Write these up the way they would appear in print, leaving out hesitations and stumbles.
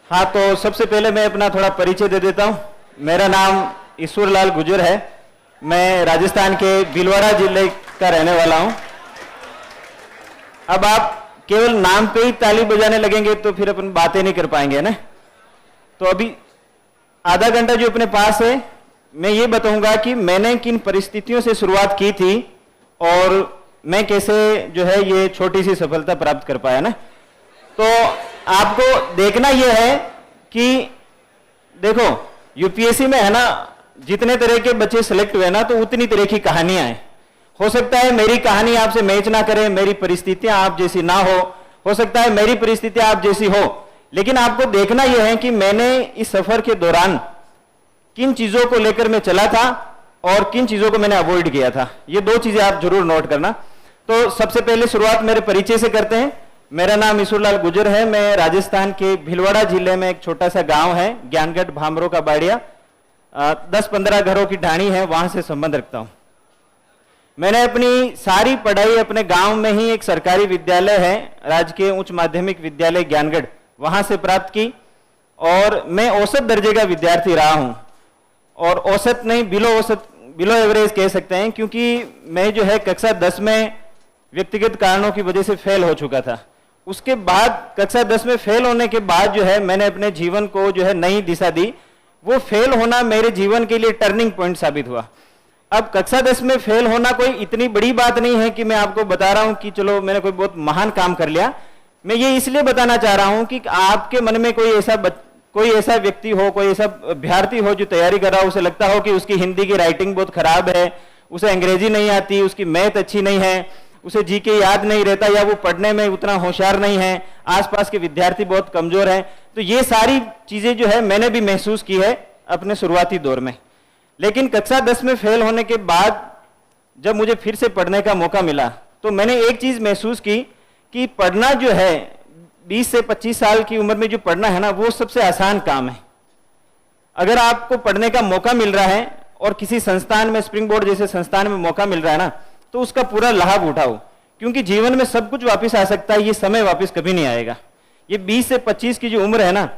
हाँ, तो सबसे पहले मैं अपना थोड़ा परिचय दे देता हूँ। मेरा नाम ईश्वर लाल गुर्जर है। मैं राजस्थान के भीलवाड़ा जिले का रहने वाला हूँ। अब आप केवल नाम पे ही ताली बजाने लगेंगे तो फिर अपन बातें नहीं कर पाएंगे ना। तो अभी आधा घंटा जो अपने पास है, मैं ये बताऊंगा कि मैंने किन परिस्थितियों से शुरुआत की थी और मैं कैसे जो है ये छोटी सी सफलता प्राप्त कर पाया ना। तो आपको देखना यह है कि देखो, यूपीएससी में है ना, जितने तरह के बच्चे सिलेक्ट हुए ना, तो उतनी तरह की कहानियां हैं। हो सकता है मेरी कहानी आपसे मैच ना करे, मेरी परिस्थितियां आप जैसी ना हो सकता है मेरी परिस्थितियां आप जैसी हो, लेकिन आपको देखना यह है कि मैंने इस सफर के दौरान किन चीजों को लेकर मैं चला था और किन चीजों को मैंने अवॉइड किया था। ये दो चीजें आप जरूर नोट करना। तो सबसे पहले शुरुआत मेरे परिचय से करते हैं। मेरा नाम ईश्वर लाल गुर्जर है। मैं राजस्थान के भीलवाड़ा जिले में एक छोटा सा गांव है, ज्ञानगढ़ भामरों का बाड़िया, 10-15 घरों की ढाणी है, वहां से संबंध रखता हूं। मैंने अपनी सारी पढ़ाई अपने गांव में ही एक सरकारी विद्यालय है, राजकीय उच्च माध्यमिक विद्यालय ज्ञानगढ़, वहां से प्राप्त की। और मैं औसत दर्जे का विद्यार्थी रहा हूं, और औसत नहीं, बिलो एवरेज कह सकते हैं, क्योंकि मैं जो है कक्षा 10 में व्यक्तिगत कारणों की वजह से फेल हो चुका था। उसके बाद कक्षा 10 में फेल होने के बाद जो है मैंने अपने जीवन को जो है नई दिशा दी। वो फेल होना मेरे जीवन के लिए टर्निंग पॉइंट साबित हुआ। अब कक्षा 10 में फेल होना कोई इतनी बड़ी बात नहीं है कि मैं आपको बता रहा हूं कि चलो मैंने कोई बहुत महान काम कर लिया। मैं ये इसलिए बताना चाह रहा हूं कि आपके मन में कोई ऐसा व्यक्ति हो, कोई ऐसा अभ्यर्थी हो जो तैयारी कर रहा हो, उसे लगता हो कि उसकी हिंदी की राइटिंग बहुत खराब है, उसे अंग्रेजी नहीं आती, उसकी मैथ अच्छी नहीं है, उसे जीके याद नहीं रहता, या वो पढ़ने में उतना होशियार नहीं है, आसपास के विद्यार्थी बहुत कमजोर हैं। तो ये सारी चीजें जो है मैंने भी महसूस की है अपने शुरुआती दौर में। लेकिन कक्षा 10 में फेल होने के बाद जब मुझे फिर से पढ़ने का मौका मिला, तो मैंने एक चीज महसूस की कि पढ़ना जो है 20 से 25 साल की उम्र में जो पढ़ना है ना, वो सबसे आसान काम है। अगर आपको पढ़ने का मौका मिल रहा है और किसी संस्थान में, स्प्रिंग बोर्ड जैसे संस्थान में मौका मिल रहा है ना, तो उसका पूरा लाभ उठाओ, क्योंकि जीवन में सब कुछ वापस आ सकता है, ये समय वापस कभी नहीं आएगा। ये 20 से 25 की जो उम्र है ना,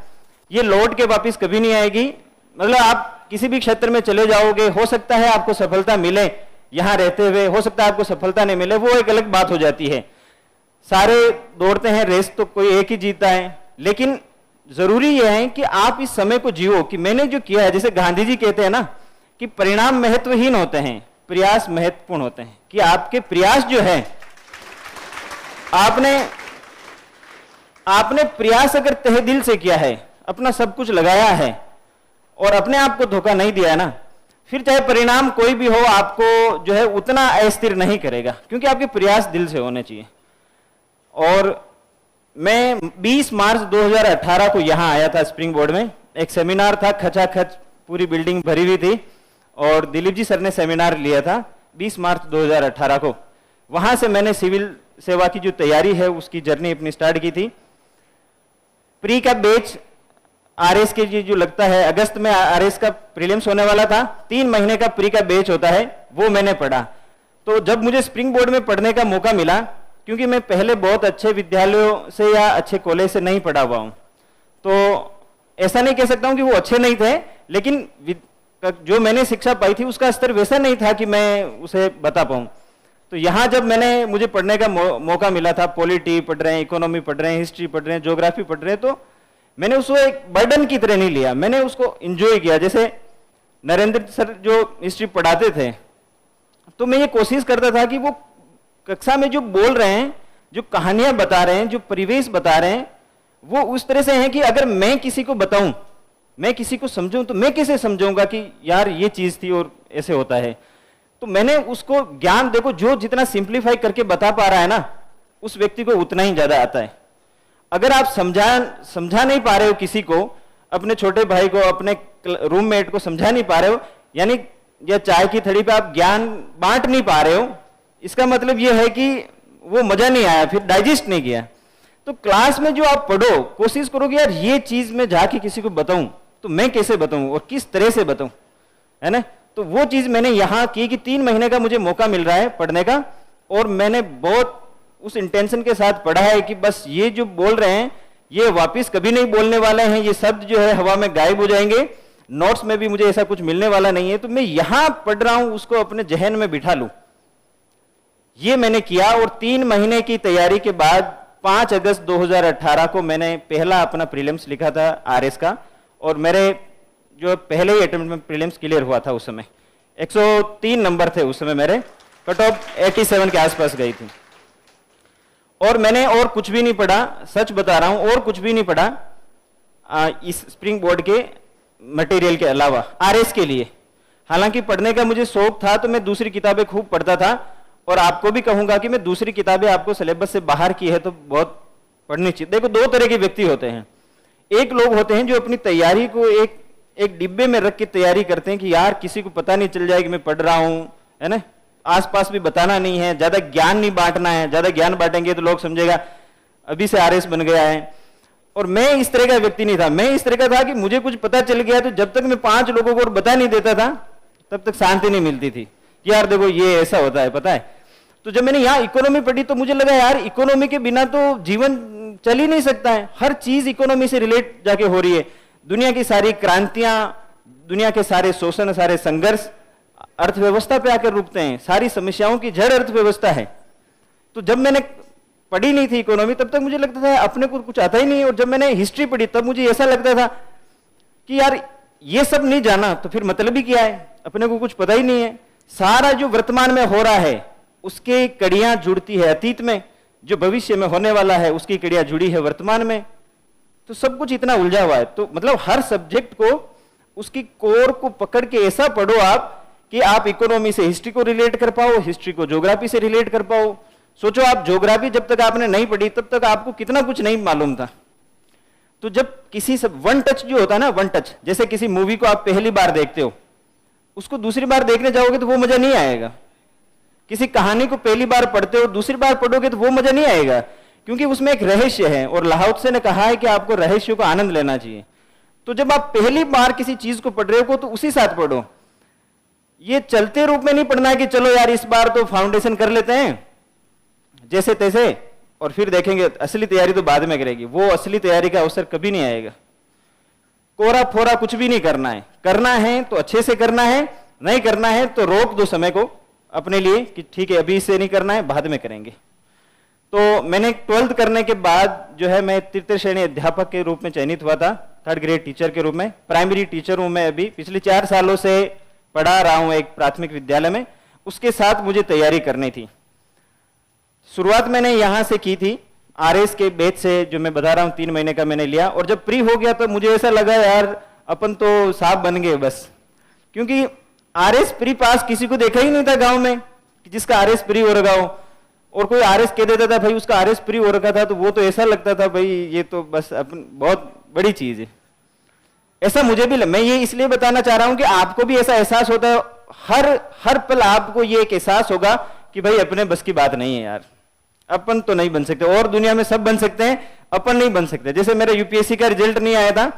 ये लौट के वापस कभी नहीं आएगी। मतलब आप किसी भी क्षेत्र में चले जाओगे, हो सकता है आपको सफलता मिले यहां रहते हुए, हो सकता है आपको सफलता नहीं मिले, वो एक अलग बात हो जाती है। सारे दौड़ते हैं रेस, तो कोई एक ही जीता है, लेकिन जरूरी यह है कि आप इस समय को जियो कि मैंने जो किया है। जैसे गांधी जी कहते हैं ना कि परिणाम महत्वहीन होते हैं, प्रयास महत्वपूर्ण होते हैं। कि आपके प्रयास जो है, आपने प्रयास अगर तहे दिल से किया है, अपना सब कुछ लगाया है और अपने आप को धोखा नहीं दिया है ना, फिर चाहे परिणाम कोई भी हो, आपको जो है उतना अस्थिर नहीं करेगा, क्योंकि आपके प्रयास दिल से होने चाहिए। और मैं 20 मार्च 2018 को यहां आया था स्प्रिंग बोर्ड में। एक सेमिनार था, खचाखच पूरी बिल्डिंग भरी हुई थी, और दिलीप जी सर ने सेमिनार लिया था 20 मार्च 2018 को। वहां से मैंने सिविल सेवा की जो तैयारी है उसकी जर्नी अपनी स्टार्ट की थी। प्री का बैच आरएस के जो लगता है, अगस्त में आरएस का प्रीलिम्स होने वाला था, 3 महीने का प्री का बैच होता है, वो मैंने पढ़ा। तो जब मुझे स्प्रिंग बोर्ड में पढ़ने का मौका मिला, क्योंकि मैं पहले बहुत अच्छे विद्यालयों से या अच्छे कॉलेज से नहीं पढ़ा हुआ हूं, तो ऐसा नहीं कह सकता हूं कि वो अच्छे नहीं थे, लेकिन जो मैंने शिक्षा पाई थी उसका स्तर वैसा नहीं था कि मैं उसे बता पाऊं। तो यहाँ जब मुझे पढ़ने का मौका मिला था, पॉलिटी पढ़ रहे हैं, इकोनॉमी पढ़ रहे हैं, हिस्ट्री पढ़ रहे हैं, ज्योग्राफी पढ़ रहे हैं, तो मैंने उसको एक बर्डन की तरह नहीं लिया, मैंने उसको एंजॉय किया। जैसे नरेंद्र सर जो हिस्ट्री पढ़ाते थे, तो मैं ये कोशिश करता था कि वो कक्षा में जो बोल रहे हैं, जो कहानियां बता रहे हैं, जो परिवेश बता रहे हैं, वो उस तरह से है कि अगर मैं किसी को बताऊं, मैं किसी को समझूं, तो मैं कैसे समझाऊंगा कि यार ये चीज थी और ऐसे होता है। तो मैंने उसको ज्ञान, देखो जो जितना सिंप्लीफाई करके बता पा रहा है ना, उस व्यक्ति को उतना ही ज्यादा आता है। अगर आप समझा नहीं पा रहे हो किसी को, अपने छोटे भाई को, अपने रूममेट को समझा नहीं पा रहे हो, यानी या चाय की थड़ी पे आप ज्ञान बांट नहीं पा रहे हो, इसका मतलब यह है कि वो मजा नहीं आया, फिर डाइजेस्ट नहीं किया। तो क्लास में जो आप पढ़ो, कोशिश करो कि यार ये चीज मैं जाके किसी को बताऊं, तो मैं कैसे बताऊं और किस तरह से बताऊं, है ना। तो वो चीज मैंने यहां की कि 3 महीने का मुझे मौका मिल रहा है पढ़ने का, और मैंने बहुत उस इंटेंशन के साथ पढ़ा है कि बस ये जो बोल रहे हैं ये वापिस कभी नहीं बोलने वाले हैं, ये शब्द जो है हवा में गायब हो जाएंगे, नोट्स में भी मुझे ऐसा कुछ मिलने वाला नहीं है, तो मैं यहां पढ़ रहा हूं उसको अपने जहन में बिठा लूं। ये मैंने किया और 3 महीने की तैयारी के बाद 5 अगस्त 2018 को मैंने पहला अपना प्रीलिम्स लिखा था आरएस का, और मेरे जो पहले ही अटेम्प्ट में प्रीलिम्स क्लियर हुआ था। उस समय 103 नंबर थे, उस समय मेरे कट ऑफ 87 के आसपास गई थी। और मैंने और कुछ भी नहीं पढ़ा, सच बता रहा हूं, और कुछ भी नहीं पढ़ा इस स्प्रिंग बोर्ड के मटेरियल के अलावा आरएस के लिए। हालांकि पढ़ने का मुझे शौक था, तो मैं दूसरी किताबें खूब पढ़ता था, और आपको भी कहूंगा कि मैं दूसरी किताबें आपको सिलेबस से बाहर की है तो बहुत पढ़नी चाहिए। देखो, 2 तरह के व्यक्ति होते हैं। एक लोग होते हैं जो अपनी तैयारी को एक डिब्बे में रख के तैयारी करते हैं कि यार किसी को पता नहीं चल जाए कि मैं पढ़ रहा हूं, है ना, आसपास भी बताना नहीं है, ज्यादा ज्ञान नहीं बांटना है, ज्यादा ज्ञान बांटेंगे तो लोग समझेगा अभी से आरएस बन गया है। और मैं इस तरह का व्यक्ति नहीं था। मैं इस तरह का था कि मुझे कुछ पता चल गया तो जब तक मैं 5 लोगों को और बता नहीं देता था तब तक शांति नहीं मिलती थी कि यार देखो ये ऐसा होता है, पता है। तो जब मैंने यहाँ इकोनॉमी पढ़ी तो मुझे लगा यार इकोनॉमी के बिना तो जीवन चल ही नहीं सकता है, हर चीज इकोनॉमी से रिलेट जाके हो रही है। दुनिया की सारी क्रांतियां, दुनिया के सारे शोषण, सारे संघर्ष अर्थव्यवस्था पे आकर रुकते हैं, सारी समस्याओं की जड़ अर्थव्यवस्था है। तो जब मैंने पढ़ी नहीं थी इकोनॉमी तब तक मुझे लगता था अपने को कुछ आता ही नहीं, और जब मैंने हिस्ट्री पढ़ी तब मुझे ऐसा लगता था कि यार ये सब नहीं जाना तो फिर मतलब ही क्या है, अपने को कुछ पता ही नहीं है। सारा जो वर्तमान में हो रहा है उसके कड़ियां जुड़ती है अतीत में, जो भविष्य में होने वाला है उसकी कड़ियां जुड़ी है वर्तमान में। तो सब कुछ इतना उलझा हुआ है। तो मतलब हर सब्जेक्ट को उसकी कोर को पकड़ के ऐसा पढ़ो आप कि आप इकोनॉमी से हिस्ट्री को रिलेट कर पाओ, हिस्ट्री को ज्योग्राफी से रिलेट कर पाओ। सोचो आप ज्योग्राफी जब तक आपने नहीं पढ़ी तब तक आपको कितना कुछ नहीं मालूम था। तो जब किसी सब वन टच जो होता है ना, वन टच, जैसे किसी मूवी को आप पहली बार देखते हो, उसको दूसरी बार देखने जाओगे तो वो मजा नहीं आएगा। किसी कहानी को पहली बार पढ़ते हो, दूसरी बार पढ़ोगे तो वो मजा नहीं आएगा, क्योंकि उसमें एक रहस्य है, और लाओ त्से ने कहा है कि आपको रहस्य को आनंद लेना चाहिए। तो जब आप पहली बार किसी चीज को पढ़ रहे हो तो उसी साथ पढ़ो। ये चलते रूप में नहीं पढ़ना है कि चलो यार इस बार तो फाउंडेशन कर लेते हैं जैसे तैसे और फिर देखेंगे, असली तैयारी तो बाद में करेगी। वो असली तैयारी का अवसर कभी नहीं आएगा। कोरा फोरा कुछ भी नहीं करना है, करना है तो अच्छे से करना है, नहीं करना है तो रोक दो समय को अपने लिए कि ठीक है अभी इसे नहीं करना है, बाद में करेंगे। तो मैंने 12th करने के बाद जो है मैं तृतीय श्रेणी अध्यापक के रूप में चयनित हुआ था, 3rd ग्रेड टीचर के रूप में। प्राइमरी टीचर हूं मैं अभी, पिछले 4 सालों से पढ़ा रहा हूं एक प्राथमिक विद्यालय में। उसके साथ मुझे तैयारी करनी थी। शुरुआत मैंने यहां से की थी आरएस के बैच से, जो मैं बता रहा हूं 3 महीने का मैंने लिया। और जब प्री हो गया तो मुझे ऐसा लगा यार अपन तो साहब बन गए बस, क्योंकि आरएस प्री पास किसी को देखा ही नहीं था गांव में कि जिसका आरएस प्री हो रखा हो। और कोई आरएस कह देता था भाई उसका आरएस प्री हो रखा था, तो वो तो ऐसा लगता था भाई ये तो बस अपन बहुत बड़ी चीज है। ऐसा मुझे भी मैं ये इसलिए बताना चाह रहा हूं कि आपको भी ऐसा एहसास होता है, हर पल आपको ये एक एहसास होगा कि भाई अपने बस की बात नहीं है यार, अपन तो नहीं बन सकते। और दुनिया में सब बन सकते हैं, अपन नहीं बन सकते। जैसे मेरा यूपीएससी का रिजल्ट नहीं आया था,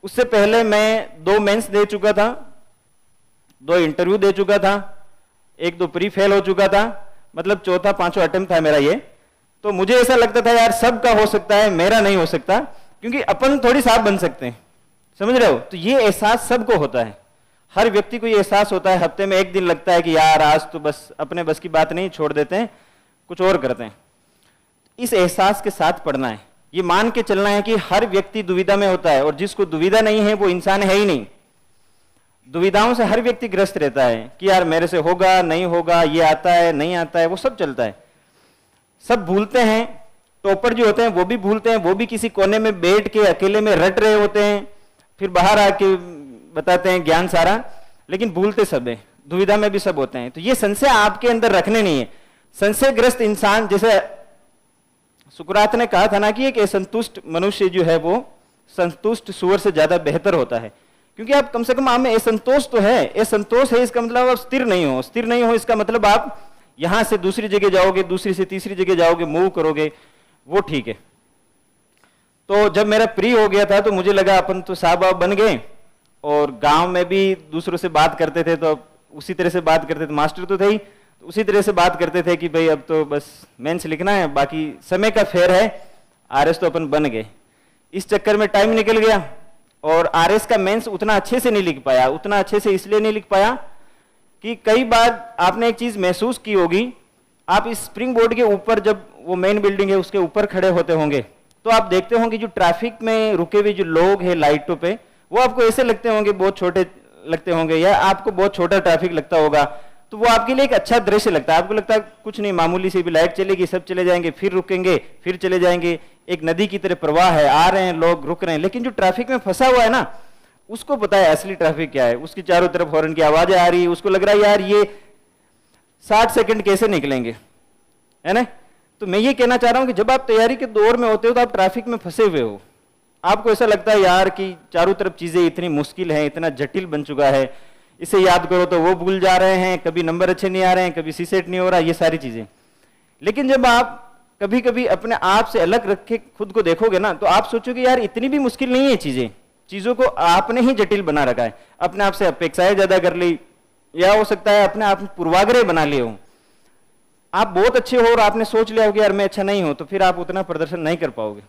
उससे पहले मैं 2 मेंस दे चुका था, 2 इंटरव्यू दे चुका था, 1-2 प्री फेल हो चुका था, मतलब 4था 5वां अटेम्प्ट था मेरा ये। तो मुझे ऐसा लगता था यार सबका हो सकता है, मेरा नहीं हो सकता, क्योंकि अपन थोड़ी साहब बन सकते हैं, समझ रहे हो। तो ये एहसास सबको होता है, हर व्यक्ति को ये एहसास होता है। हफ्ते में 1 दिन लगता है कि यार आज तो बस अपने बस की बात नहीं, छोड़ देते हैं, कुछ और करते हैं। इस एहसास के साथ पढ़ना है, ये मान के चलना है कि हर व्यक्ति दुविधा में होता है, और जिसको दुविधा नहीं है वो इंसान है ही नहीं। दुविधाओं से हर व्यक्ति ग्रस्त रहता है कि यार मेरे से होगा नहीं होगा, ये आता है नहीं आता है, वो सब चलता है। सब भूलते हैं, टॉपर जो होते हैं वो भी भूलते हैं, वो भी किसी कोने में बैठ के अकेले में रट रहे होते हैं, फिर बाहर आके बताते हैं ज्ञान सारा, लेकिन भूलते सब है, दुविधा में भी सब होते हैं। तो ये संशय आपके अंदर रखने नहीं है। संशयग्रस्त इंसान, जैसे सुकरात ने कहा था ना कि एक असंतुष्ट मनुष्य जो है वो संतुष्ट सूअर से ज्यादा बेहतर होता है, क्योंकि आप कम से कम आप में असंतोष तो है। असंतोष है इसका मतलब आप स्थिर नहीं हो, स्थिर नहीं हो इसका मतलब आप यहां से दूसरी जगह जाओगे, दूसरी से तीसरी जगह जाओगे, मूव करोगे, वो ठीक है। तो जब मेरा प्री हो गया था तो मुझे लगा अपन तो साहब आप बन गए, और गांव में भी दूसरों से बात करते थे तो उसी तरह से बात करते थे, मास्टर तो थे ही, तो उसी तरह से बात करते थे कि भाई अब तो बस मेंस लिखना है, बाकी समय का फेर है, आरएस तो अपन बन गए। इस चक्कर में टाइम निकल गया और आरएस का मेंस उतना अच्छे से नहीं लिख पाया। उतना अच्छे से इसलिए नहीं लिख पाया कि कई बार आपने एक चीज महसूस की होगी, आप इस स्प्रिंग बोर्ड के ऊपर, जब वो मेन बिल्डिंग है उसके ऊपर खड़े होते होंगे, तो आप देखते होंगे जो ट्रैफिक में रुके हुए जो लोग हैं लाइटों पे, वो आपको ऐसे लगते होंगे, बहुत छोटे लगते होंगे, या आपको बहुत छोटा ट्रैफिक लगता होगा, तो वो आपके लिए एक अच्छा दृश्य लगता है। आपको लगता है कुछ नहीं, मामूली सी भी लाइट चलेगी, सब चले जाएंगे, फिर रुकेंगे, फिर चले जाएंगे, एक नदी की तरह प्रवाह है, आ रहे हैं लोग, रुक रहे हैं। लेकिन जो ट्रैफिक में फंसा हुआ है ना, उसको पता है असली ट्रैफिक क्या है। उसकी चारों तरफ हॉर्न की आवाजें आ रही है, उसको लग रहा है यार ये 60 सेकंड कैसे निकलेंगे, है ना। तो मैं ये कहना चाह रहा हूं कि जब आप तैयारी के दौर में होते हो तो आप ट्रैफिक में फंसे हुए हो, आपको ऐसा लगता है यार कि चारों तरफ चीजें इतनी मुश्किल है, इतना जटिल बन चुका है, इसे याद करो तो वो भूल जा रहे हैं, कभी नंबर अच्छे नहीं आ रहे हैं, कभी सीसेट नहीं हो रहा, ये सारी चीजें। लेकिन जब आप कभी कभी अपने आप से अलग रख के खुद को देखोगे ना, तो आप सोचोगे यार इतनी भी मुश्किल नहीं है चीजें, चीजों को आपने ही जटिल बना रखा है, अपने आप से अपेक्षाएं ज्यादा कर ली, या हो सकता है अपने आप में पूर्वाग्रह बना लिए हो। आप बहुत अच्छे हो और आपने सोच लिया हो कि यार मैं अच्छा नहीं हूं, तो फिर आप उतना प्रदर्शन नहीं कर पाओगे।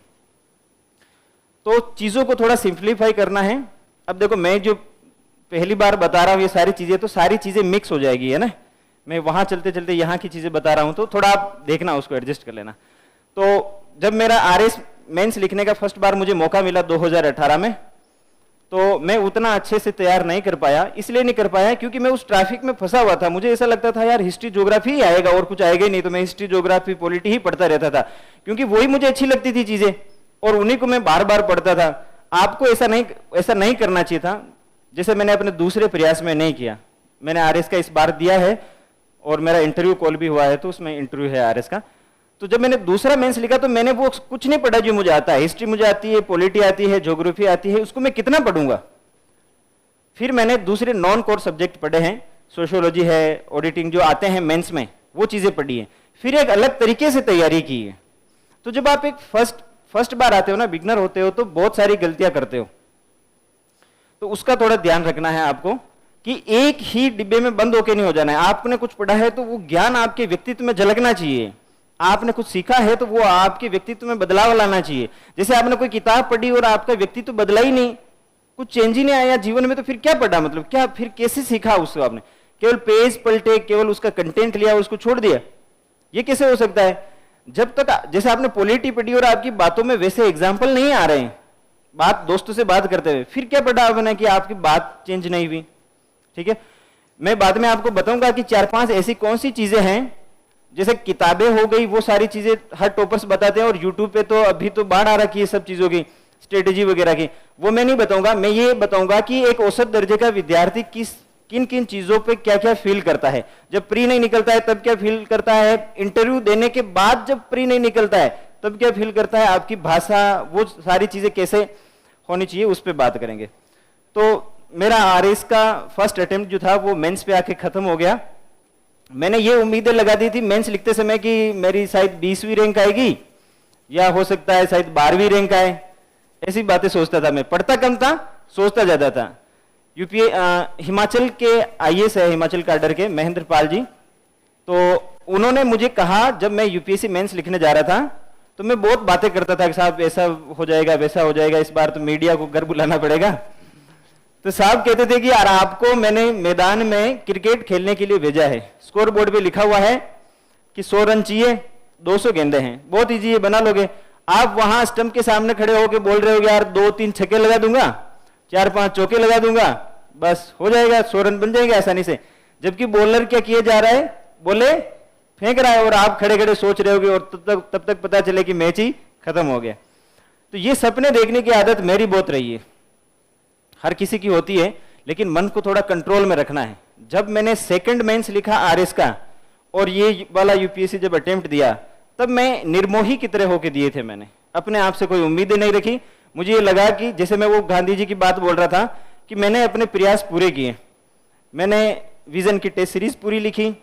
तो चीजों को थोड़ा सिंप्लीफाई करना है। अब देखो, मैं जो पहली बार बता रहा हूं ये सारी चीजें, तो सारी चीजें मिक्स हो जाएगी, है ना। मैं वहां चलते चलते यहाँ की चीजें बता रहा हूं, तो थोड़ा आप देखना, उसको एडजस्ट कर लेना। तो जब मेरा आरएस मेंस लिखने का फर्स्ट बार मुझे मौका मिला 2018 में, तो मैं उतना अच्छे से तैयार नहीं कर पाया। इसलिए नहीं कर पाया क्योंकि मैं उस ट्रैफिक में फंसा हुआ था। मुझे ऐसा लगता था यार हिस्ट्री ज्योग्राफी ही आएगा और कुछ आएगा ही नहीं, तो मैं हिस्ट्री ज्योग्राफी पॉलिटी ही पढ़ता रहता था, क्योंकि वही मुझे अच्छी लगती थी चीजें, और उन्हीं को मैं बार बार पढ़ता था। आपको ऐसा नहीं करना चाहिए था, जैसे मैंने अपने दूसरे प्रयास में नहीं किया। मैंने आरएस का इस बार दिया है और मेरा इंटरव्यू कॉल भी हुआ है, तो उसमें इंटरव्यू है आरएस का। तो जब मैंने दूसरा मेंस लिखा तो मैंने वो कुछ नहीं पढ़ा जो मुझे आता है। हिस्ट्री मुझे आती है, पॉलिटी आती है, ज्योग्राफी आती है, उसको मैं कितना पढ़ूंगा। फिर मैंने दूसरे नॉन कोर सब्जेक्ट पढ़े हैं, सोशियोलॉजी है, ऑडिटिंग, जो आते हैं मेंस में, वो चीजें पढ़ी है। फिर एक अलग तरीके से तैयारी की है। तो जब आप एक फर्स्ट बार आते हो ना, बिगनर होते हो, तो बहुत सारी गलतियां करते हो। तो उसका थोड़ा ध्यान रखना है आपको कि एक ही डिब्बे में बंद होके नहीं हो जाना है। आपने कुछ पढ़ा है तो वो ज्ञान आपके व्यक्तित्व में झलकना चाहिए। आपने कुछ सीखा है तो वो आपके व्यक्तित्व में बदलाव लाना चाहिए। जैसे आपने कोई किताब पढ़ी और आपका व्यक्तित्व बदला ही नहीं, कुछ चेंज ही नहीं आया जीवन में, तो फिर क्या पढ़ा, मतलब क्या, फिर कैसे सीखा उसको आपने? केवल पेज पलटे, केवल उसका कंटेंट लिया और उसको छोड़ दिया, ये कैसे हो सकता है? जब तक जैसे आपने पॉलिटी पढ़ी और आपकी बातों में वैसे एग्जाम्पल नहीं आ रहे हैं, बात दोस्तों से बात करते हुए, फिर क्या पढ़ा आपने कि आपकी बात चेंज नहीं हुई? ठीक है, मैं बाद में आपको बताऊंगा कि 4-5 ऐसी कौन सी चीजें हैं, जैसे किताबें हो गई, वो सारी चीजें हर टॉपर्स बताते हैं, और यूट्यूब पे तो अभी तो बाढ़ आ रखी है सब चीजों की, स्ट्रेटेजी वगैरह की, वो मैं नहीं बताऊंगा। मैं ये बताऊंगा कि एक औसत दर्जे का विद्यार्थी किन किन चीजों पे क्या क्या फील करता है। जब प्री नहीं निकलता है तब क्या फील करता है, इंटरव्यू देने के बाद जब प्री नहीं निकलता है तब क्या फील करता है, आपकी भाषा, वो सारी चीजें कैसे होनी चाहिए, उस पर बात करेंगे। तो मेरा आरएस का फर्स्ट अटेम्प्ट जो था वो मेंस पे आके खत्म हो गया। मैंने ये उम्मीदें लगा दी थी मेंस लिखते समय कि मेरी शायद 20वीं रैंक आएगी, या हो सकता है शायद 12वीं रैंक आए, ऐसी बातें सोचता था मैं। पढ़ता कम था, सोचता ज्यादा था। यूपीए हिमाचल के आईएएस है, हिमाचल काडर के महेंद्र पाल जी, तो उन्होंने मुझे कहा, जब मैं यूपीएससी मेंस लिखने जा रहा था तो मैं बहुत बातें करता था कि साहब ऐसा हो जाएगा, वैसा हो जाएगा, इस बार तो मीडिया को घर बुलाना पड़ेगा। तो साहब कहते थे कि यार आपको मैंने मैदान में क्रिकेट खेलने के लिए भेजा है, स्कोर बोर्ड पे लिखा हुआ है कि 100 रन चाहिए, 200 गेंदे हैं, बहुत इजी है, बना लोगे। आप वहां स्टंप के सामने खड़े होकर बोल रहे हो यार 2-3 छक्के लगा दूंगा, 4-5 चौके लगा दूंगा, बस हो जाएगा, 100 रन बन जाएंगे आसानी से। जबकि बॉलर क्या किए जा रहा है, बोले फेंक रहा है, और आप खड़े खड़े सोच रहे होगे, और तब तक पता चले कि मैच ही खत्म हो गया। तो ये सपने देखने की आदत मेरी बहुत रही है, हर किसी की होती है, लेकिन मन को थोड़ा कंट्रोल में रखना है। जब मैंने सेकंड मेंस लिखा आरएस का और ये वाला यूपीएससी जब अटेम्प्ट दिया, तब मैं निर्मोही की तरह होके दिए थे। मैंने अपने आप से कोई उम्मीदें नहीं रखी। मुझे ये लगा कि जैसे मैं वो गांधी जी की बात बोल रहा था कि मैंने अपने प्रयास पूरे किए। मैंने विजन की टेस्ट सीरीज पूरी लिखी,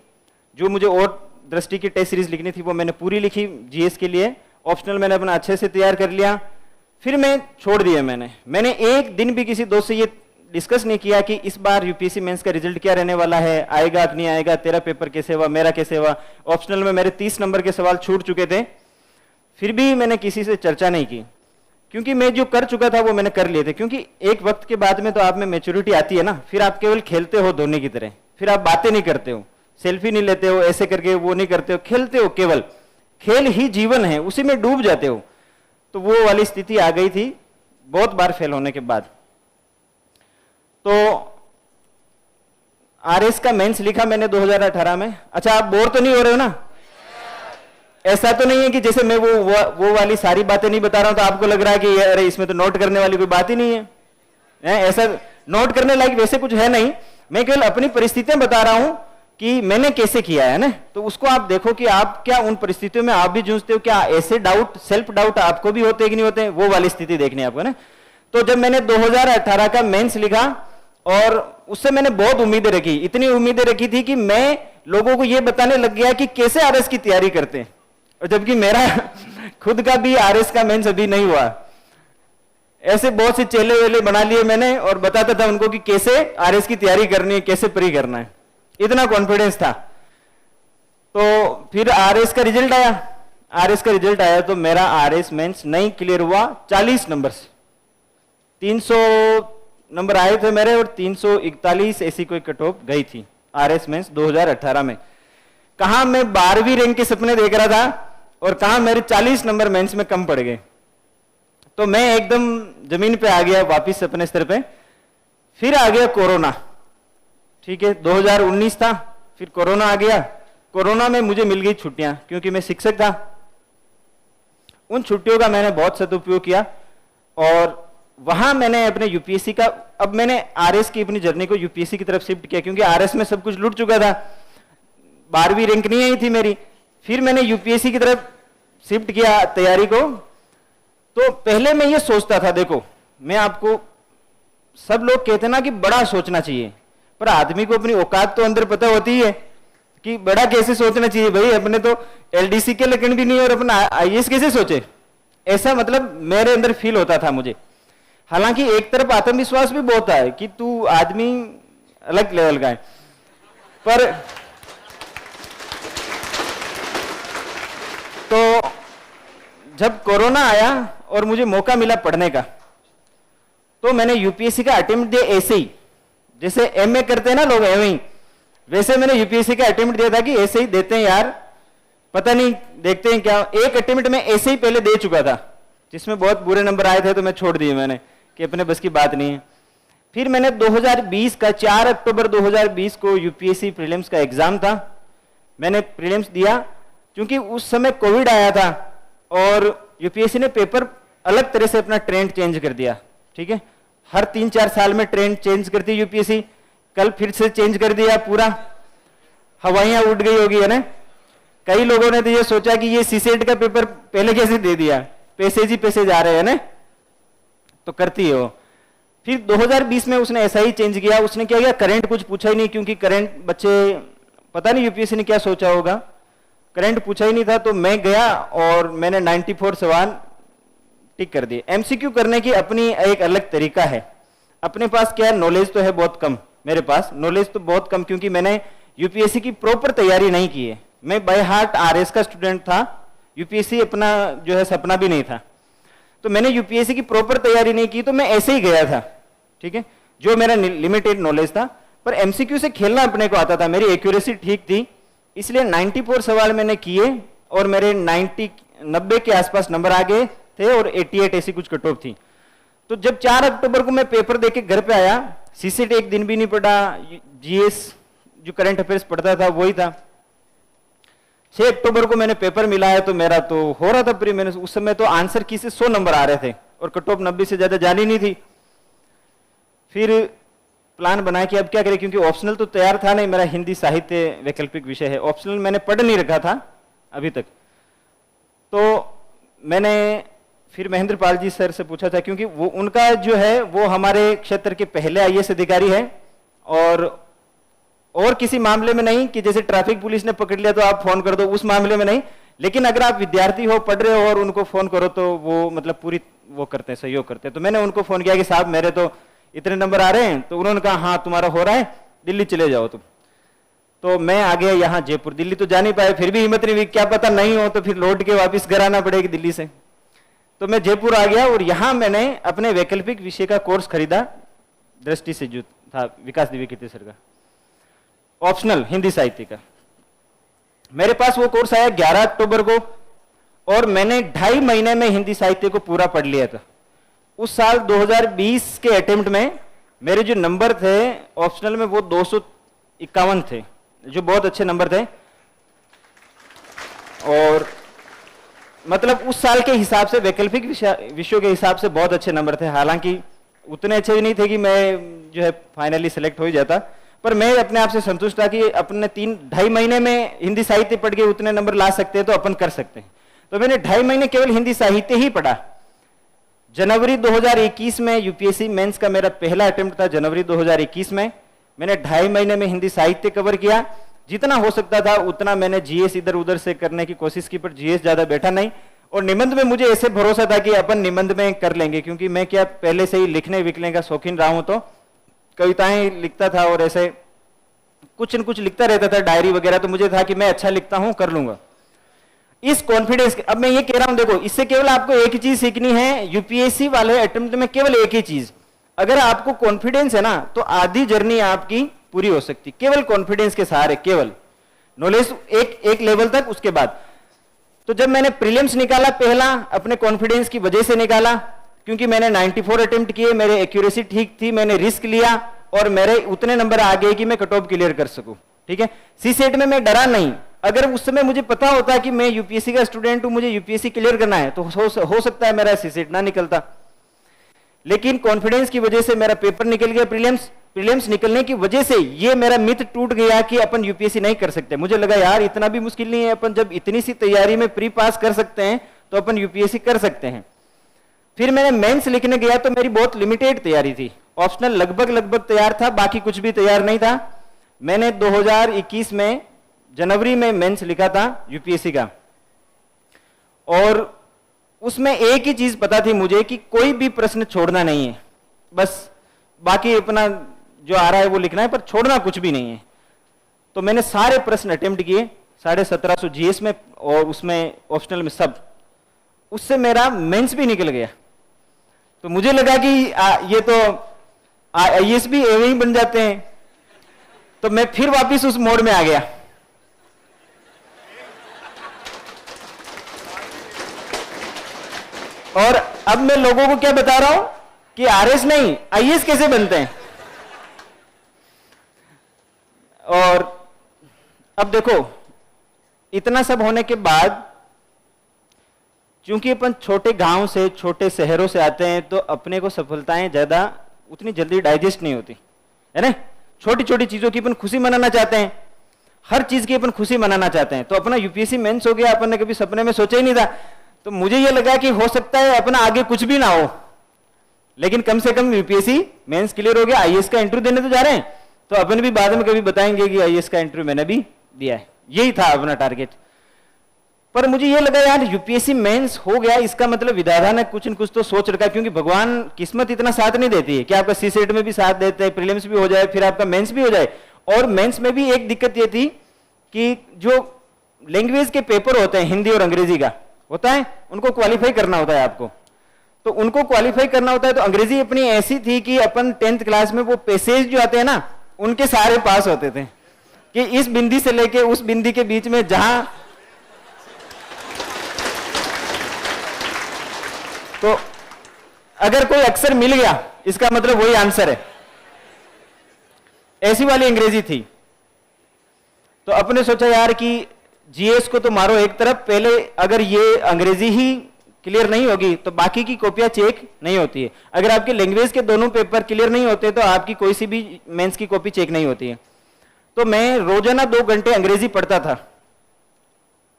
जो मुझे और दृष्टि की टेस्ट सीरीज लिखनी थी वो मैंने पूरी लिखी जीएस के लिए। ऑप्शनल मैंने अपना अच्छे से तैयार कर लिया, फिर मैं छोड़ दिया। मैंने एक दिन भी किसी दोस्त से ये डिस्कस नहीं किया कि इस बार यूपीएससी मेंस का रिजल्ट क्या रहने वाला है, आएगा कि नहीं आएगा, तेरा पेपर कैसे हुआ, मेरा कैसे हुआ। ऑप्शनल में मेरे 30 नंबर के सवाल छूट चुके थे, फिर भी मैंने किसी से चर्चा नहीं की। क्योंकि मैं जो कर चुका था वो मैंने कर लिए थे। क्योंकि एक वक्त के बाद में तो आप में मैच्योरिटी आती है ना, फिर आप केवल खेलते हो धोनी की तरह, फिर आप बातें नहीं करते हो, सेल्फी नहीं लेते हो, ऐसे करके वो नहीं करते हो, खेलते हो, केवल खेल ही जीवन है, उसी में डूब जाते हो। तो वो वाली स्थिति आ गई थी बहुत बार फेल होने के बाद। तो आरएस का मेंस लिखा मैंने 2018 में। अच्छा, आप बोर तो नहीं हो रहे हो ना? ऐसा तो नहीं है कि जैसे मैं वो वाली सारी बातें नहीं बता रहा हूं तो आपको लग रहा है कि अरे इसमें तो नोट करने वाली कोई बात ही नहीं है। ऐसा नोट करने लायक वैसे कुछ है नहीं, मैं केवल अपनी परिस्थितियां बता रहा हूं कि मैंने कैसे किया है ना। तो उसको आप देखो कि आप क्या उन परिस्थितियों में आप भी जूझते हो, क्या ऐसे डाउट, सेल्फ डाउट आपको भी होते हैं कि नहीं होते, वो वाली स्थिति देखनी है आपको ना। तो जब मैंने 2018 का मेंस लिखा, और उससे मैंने बहुत उम्मीदें रखी, इतनी उम्मीदें रखी थी कि मैं लोगों को ये बताने लग गया कि कैसे आरएस की तैयारी करते हैं, और जबकि मेरा खुद का भी आरएस का मेंस अभी नहीं हुआ। ऐसे बहुत से चेले वेले बना लिए मैंने और बताता था उनको कि कैसे आरएस की तैयारी करनी है, कैसे प्री करना है, इतना कॉन्फिडेंस था। तो फिर आरएस का रिजल्ट आया। आरएस का रिजल्ट आया तो मेरा आरएस मेंस नहीं क्लियर हुआ 40 नंबर से। 300 नंबर आए थे मेरे और 341 ऐसी कोई कट ऑफ गई थी आरएस मेंस 2018 में। कहां मैं 12वीं रैंक के सपने देख रहा था और कहां मेरे 40 नंबर मेंस में कम पड़ गए। तो मैं एकदम जमीन पे आ गया वापिस अपने स्तर पे। फिर आ गया कोरोना, ठीक है, 2019 था, फिर कोरोना आ गया। कोरोना में मुझे मिल गई छुट्टियां, क्योंकि मैं शिक्षक था। उन छुट्टियों का मैंने बहुत सदुपयोग किया और वहां मैंने अपने यूपीएससी का, अब मैंने आरएस की अपनी जर्नी को यूपीएससी की तरफ शिफ्ट किया, क्योंकि आरएस में सब कुछ लूट चुका था, 12वीं रैंक नहीं आई थी मेरी। फिर मैंने यूपीएससी की तरफ शिफ्ट किया तैयारी को। तो पहले मैं ये सोचता था, देखो मैं आपको, सब लोग कहते हैं ना कि बड़ा सोचना चाहिए, पर आदमी को अपनी औकात तो अंदर पता होती है कि बड़ा कैसे सोचना चाहिए। भाई अपने तो एलडीसी के लक्षण भी नहीं और अपना आईएएस कैसे सोचे, ऐसा मतलब मेरे अंदर फील होता था मुझे। हालांकि एक तरफ आत्मविश्वास भी बहुत है कि तू आदमी अलग लेवल का है, पर तो जब कोरोना आया और मुझे मौका मिला पढ़ने का, तो मैंने यूपीएससी का अटेम्प्ट दिया ऐसे ही, जैसे एमए करते हैं ना लोग एमए ही, वैसे मैंने यूपीएससी का अटेम्प्ट दिया था कि ऐसे ही देते हैं यार, पता नहीं देखते हैं क्या। एक अटेम्प्ट में ऐसे ही पहले दे चुका था, जिसमें बहुत बुरे नंबर आए थे, तो मैं छोड़ दिए मैंने कि अपने बस की बात नहीं है। फिर मैंने 2020 का 4 अक्टूबर 2020 को यूपीएससी प्रीलिम्स का एग्जाम था, मैंने प्रीलिम्स दिया। क्योंकि उस समय कोविड आया था और यूपीएससी ने पेपर अलग तरह से अपना ट्रेंड चेंज कर दिया, ठीक है, हर 3-4 साल में ट्रेंड चेंज करती है यूपीएससी। कल फिर से चेंज कर दिया, पूरा हवाइयां उड़ गई होगी, है ना। कई लोगों ने तो ये सोचा कि ये सीसेट का पेपर पहले कैसे दे दिया, पैसेज ही पैसेज आ रहे हैं ना, तो करती है वो। फिर 2020 में उसने ऐसा ही चेंज किया। उसने क्या किया, करंट कुछ पूछा ही नहीं, क्योंकि करंट बच्चे, पता नहीं यूपीएससी ने क्या सोचा होगा, करंट पूछा ही नहीं था। तो मैं गया और मैंने 94 सवाल टिक कर दिए। एमसीक्यू करने की अपनी एक अलग तरीका है। अपने पास क्या नॉलेज तो है बहुत कम, मेरे पास नॉलेज तो बहुत कम, क्योंकि मैंने यूपीएससी की प्रॉपर तैयारी नहीं की है। मैं बाय हार्ट आरएस का स्टूडेंट था, यूपीएससी अपना जो है सपना भी नहीं था। तो मैंने यूपीएससी की प्रॉपर तैयारी नहीं की, तो मैं ऐसे ही गया था, ठीक है, जो मेरा लिमिटेड नॉलेज था। पर एमसीक्यू से खेलना अपने को आता था, मेरी एक्यूरेसी ठीक थी, इसलिए 94 सवाल मैंने किए और मेरे 90 के आसपास नंबर आ गए थे और 88 ऐसी कुछ कट ऑफ थी। तो जब 4 अक्टूबर को मैं पेपर देके घर पे आया, सीसेट एक दिन भी नहीं पढ़ा, जीएस जो करंट अफेयर्स पढ़ता था वही था। 6 अक्टूबर को मैंने पेपर मिला है, तो मेरा तो हो रहा था प्री। मैंने उस समय तो आंसर की से 100 नंबर आ रहे थे और कट ऑफ 90 से ज्यादा जानी नहीं थी। फिर प्लान बनाया कि अब क्या करें, क्योंकि ऑप्शनल तो तैयार था नहीं, मेरा हिंदी साहित्य वैकल्पिक विषय है, ऑप्शनल मैंने पढ़ नहीं रखा था अभी तक। तो मैंने फिर महेंद्र पाल जी सर से पूछा था, क्योंकि वो उनका जो है वो हमारे क्षेत्र के पहले आईएएस अधिकारी है, और किसी मामले में नहीं कि जैसे ट्रैफिक पुलिस ने पकड़ लिया तो आप फोन कर दो, उस मामले में नहीं। लेकिन अगर आप विद्यार्थी हो, पढ़ रहे हो और उनको फोन करो तो वो मतलब पूरी वो करते हैं, सहयोग करते हैं। तो मैंने उनको फोन किया कि साहब मेरे तो इतने नंबर आ रहे हैं, तो उन्होंने कहा हाँ तुम्हारा हो रहा है, दिल्ली चले जाओ तुम। तो मैं आ गया यहाँ जयपुर, दिल्ली तो जा नहीं पाए, फिर भी हिम्मत नहीं हुई, क्या पता नहीं हो तो फिर लौट के वापिस घर आना पड़ेगी दिल्ली से। तो मैं जयपुर आ गया और यहाँ मैंने अपने वैकल्पिक विषय का कोर्स खरीदा, दृष्टि से जो था विकास दिव्य कीर्ति सर का, ऑप्शनल हिंदी साहित्य का। मेरे पास वो कोर्स आया 11 अक्टूबर को और मैंने 2.5 महीने में हिंदी साहित्य को पूरा पढ़ लिया था। उस साल 2020 के अटेम्प्ट में मेरे जो नंबर थे ऑप्शनल में वो 251 थे, जो बहुत अच्छे नंबर थे। और मतलब उस साल के हिसाब से वैकल्पिक विषयों के हिसाब से बहुत अच्छे नंबर थे। हालांकि उतने अच्छे भी नहीं थे कि मैं जो है फाइनली सिलेक्ट हो ही जाता, पर मैं अपने आप से संतुष्ट था कि अपने 2.5 महीने में हिंदी साहित्य पढ़ के उतने नंबर ला सकते हैं तो अपन कर सकते हैं। तो मैंने 2.5 महीने केवल हिंदी साहित्य ही पढ़ा। जनवरी 2021 में यूपीएससी मेंस का मेरा पहला अटेम्प्ट था। जनवरी 2021 में मैंने 2.5 महीने में हिंदी साहित्य कवर किया। जितना हो सकता था उतना मैंने जीएस इधर उधर से करने की कोशिश की, पर जीएस ज्यादा बैठा नहीं। और निबंध में मुझे ऐसे भरोसा था कि अपन निबंध में कर लेंगे, क्योंकि मैं क्या पहले से ही लिखने विखने का शौकीन रहा हूं, तो कविताएं लिखता था और ऐसे कुछ न कुछ लिखता रहता था, डायरी वगैरह। तो मुझे था कि मैं अच्छा लिखता हूं, कर लूंगा। इस कॉन्फिडेंस, अब मैं ये कह रहा हूं, देखो इससे केवल आपको एक ही चीज सीखनी है यूपीएससी वाले अटेम्प्ट में, केवल एक ही चीज। अगर आपको कॉन्फिडेंस है ना तो आधी जर्नी आपकी पूरी हो सकती, केवल कॉन्फिडेंस के सहारे, केवल नॉलेज एक लेवल तक। उसके बाद तो जब मैंने प्रीलिम्स निकाला पहला, अपने कॉन्फिडेंस की वजह से निकाला, क्योंकि मैंने 94 अटेम्प्ट किए, मेरे एक्यूरेसी ठीक थी, मैंने रिस्क लिया और मेरे उतने नंबर आ गए कि मैं कट ऑफ क्लियर कर सकूं। ठीक है, सी सेट में मैं डरा नहीं। अगर उस समय मुझे पता होता कि मैं यूपीएससी का स्टूडेंट हूं, मुझे यूपीएससी क्लियर करना है, तो हो सकता है मेरा सी सेट ना निकलता। लेकिन कॉन्फिडेंस की वजह से मेरा पेपर निकल गया प्रीलिम्स निकलने की वजह से ये मेरा मिथ टूट गया कि अपन यूपीएससी नहीं कर सकते। मुझे लगा यार इतना भी मुश्किल नहीं है, अपन जब इतनी सी तैयारी में प्री पास कर सकते हैं तो अपन यूपीएससी कर सकते हैं। फिर मैंने मेंस लिखने गया तो मेरी बहुत लिमिटेड तैयारी थी। ऑप्शनल लगभग तैयार था, बाकी कुछ भी तैयार नहीं था। मैंने 2021 में जनवरी में मेंस लिखा था यूपीएससी का, और उसमें एक ही चीज पता थी मुझे कि कोई भी प्रश्न छोड़ना नहीं है, बस बाकी अपना जो आ रहा है वो लिखना है, पर छोड़ना कुछ भी नहीं है। तो मैंने सारे प्रश्न अटेम्प्ट किए, 1750 जीएस में और उसमें ऑप्शनल में सब। उससे मेरा मेंस भी निकल गया। तो मुझे लगा कि ये तो आईएएस भी एवं ही बन जाते हैं। तो मैं फिर वापस उस मोड में आ गया। और अब मैं लोगों को क्या बता रहा हूं कि आरएस नहीं, आईएएस कैसे बनते हैं। और अब देखो इतना सब होने के बाद, क्योंकि अपन छोटे गांव से, छोटे शहरों से आते हैं, तो अपने को सफलताएं ज्यादा उतनी जल्दी डाइजेस्ट नहीं होती है ना। छोटी छोटी चीजों की अपन खुशी मनाना चाहते हैं, हर चीज की अपन खुशी मनाना चाहते हैं। तो अपना यूपीएससी मेंस हो गया, अपन ने कभी सपने में सोचा ही नहीं था। तो मुझे ये लगा कि हो सकता है अपना आगे कुछ भी ना हो, लेकिन कम से कम यूपीएससी मेंस क्लियर हो गया। आईएएस का इंटरव्यू देने तो जा रहे हैं, तो अपन भी बाद में कभी बताएंगे कि आईएएस का इंटरव्यू मैंने भी दिया है। यही था अपना टारगेट। पर मुझे ये लगा यार यूपीएससी मेंस हो गया, इसका मतलब विधाता ने कुछ न कुछ तो सोच रखा है, क्योंकि भगवान किस्मत इतना साथ नहीं देती है कि आपका सी सेट में भी साथ देते हैं, प्रीलिम्स भी हो जाए, फिर आपका मेंस भी हो जाए। और मेंस में भी एक दिक्कत ये थी कि जो लैंग्वेज के पेपर होते हैं, हिंदी और अंग्रेजी का होता है, उनको क्वालिफाई करना होता है आपको। तो उनको क्वालिफाई करना होता है, तो अंग्रेजी अपनी ऐसी थी कि अपन 10th क्लास में वो पैसेज जो आते हैं ना, उनके सारे पास होते थे कि इस बिंदी से लेके उस बिंदी के बीच में जहां, तो अगर कोई अक्षर मिल गया इसका मतलब वही आंसर है। ऐसी वाली अंग्रेजी थी। तो अपने सोचा यार कि जीएस को तो मारो एक तरफ, पहले अगर ये अंग्रेजी ही क्लियर नहीं होगी तो बाकी की कॉपियां चेक नहीं होती है। अगर आपके लैंग्वेज के दोनों पेपर क्लियर नहीं होते तो आपकी कोई सी भी मेंस की कॉपी चेक नहीं होती है। तो मैं रोजाना 2 घंटे अंग्रेजी पढ़ता था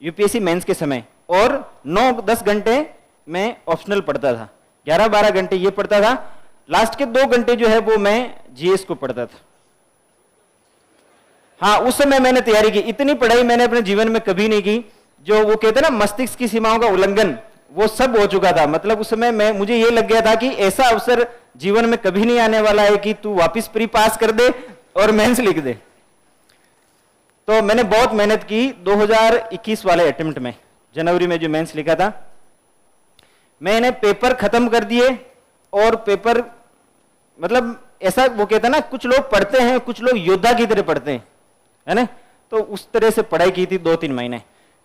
यूपीएससी मेंस के समय, और 9-10 घंटे मैं ऑप्शनल पढ़ता था। 11-12 घंटे ये पढ़ता था। लास्ट के 2 घंटे जो है वो मैं जीएस को पढ़ता था। हाँ, उस समय मैंने तैयारी की। इतनी पढ़ाई मैंने अपने जीवन में कभी नहीं की। जो वो कहते हैं ना मस्तिष्क की सीमाओं का उल्लंघन, वो सब हो चुका था। मतलब उस समय मुझे ये लग गया था कि ऐसा अवसर जीवन में कभी नहीं आने वाला है कि तू वापस प्री पास कर दे और मेंस लिख दे। तो मैंने बहुत मेहनत की 2021 वाले अटेम्प्ट में, जनवरी में जो मेंस लिखा था। मैंने पेपर खत्म कर दिए और पेपर मतलब ऐसा वो कहता है ना, कुछ लोग पढ़ते हैं, कुछ लोग योद्धा की तरह पढ़ते हैं, है ना। तो उस तरह से पढ़ाई की थी 2-3 महीने।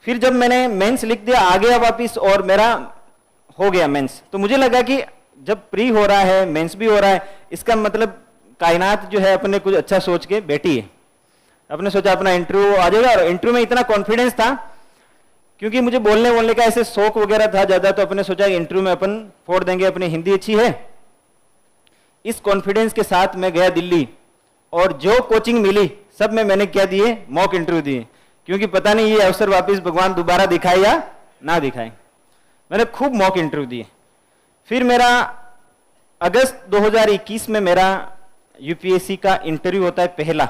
फिर जब मैंने मेंस लिख दिया, आ गया वापिस और मेरा हो गया मेंस, तो मुझे लगा कि जब प्री हो रहा है, मेंस भी हो रहा है, इसका मतलब कायनात जो है अपने कुछ अच्छा सोच के बैठी है। अपने सोचा अपना इंटरव्यू आ जाएगा, और इंटरव्यू में इतना कॉन्फिडेंस था क्योंकि मुझे बोलने का ऐसे शौक वगैरह था ज्यादा, तो अपने सोचा इंटरव्यू में अपन फोड़ देंगे, अपनी हिंदी अच्छी है। इस कॉन्फिडेंस के साथ मैं गया दिल्ली, और जो कोचिंग मिली सब में मैंने क्या दिए, मॉक इंटरव्यू दिए, क्योंकि पता नहीं ये अवसर वापस भगवान दोबारा दिखाए या ना दिखाए। मैंने खूब मॉक इंटरव्यू दिए। फिर मेरा अगस्त 2021 में मेरा यूपीएससी का इंटरव्यू होता है पहला।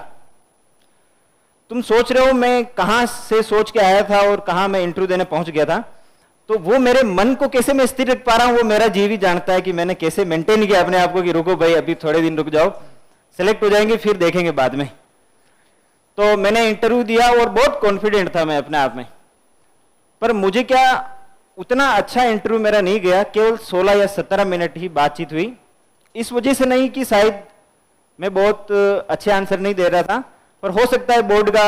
तुम सोच रहे हो मैं कहां से सोच के आया था और कहां मैं इंटरव्यू देने पहुंच गया था, तो वो मेरे मन को कैसे मैं स्थिर रख पा रहा हूं, वो मेरा जीव ही जानता है कि मैंने कैसे मेंटेन किया अपने आप को कि रुको भाई, अभी थोड़े दिन रुक जाओ, सेलेक्ट हो जाएंगे फिर देखेंगे बाद में। तो मैंने इंटरव्यू दिया और बहुत कॉन्फिडेंट था मैं अपने आप में, पर मुझे क्या उतना अच्छा इंटरव्यू मेरा नहीं गया, केवल 16 या 17 मिनट ही बातचीत हुई। इस वजह से नहीं कि शायद मैं बहुत अच्छे आंसर नहीं दे रहा था, पर हो सकता है बोर्ड का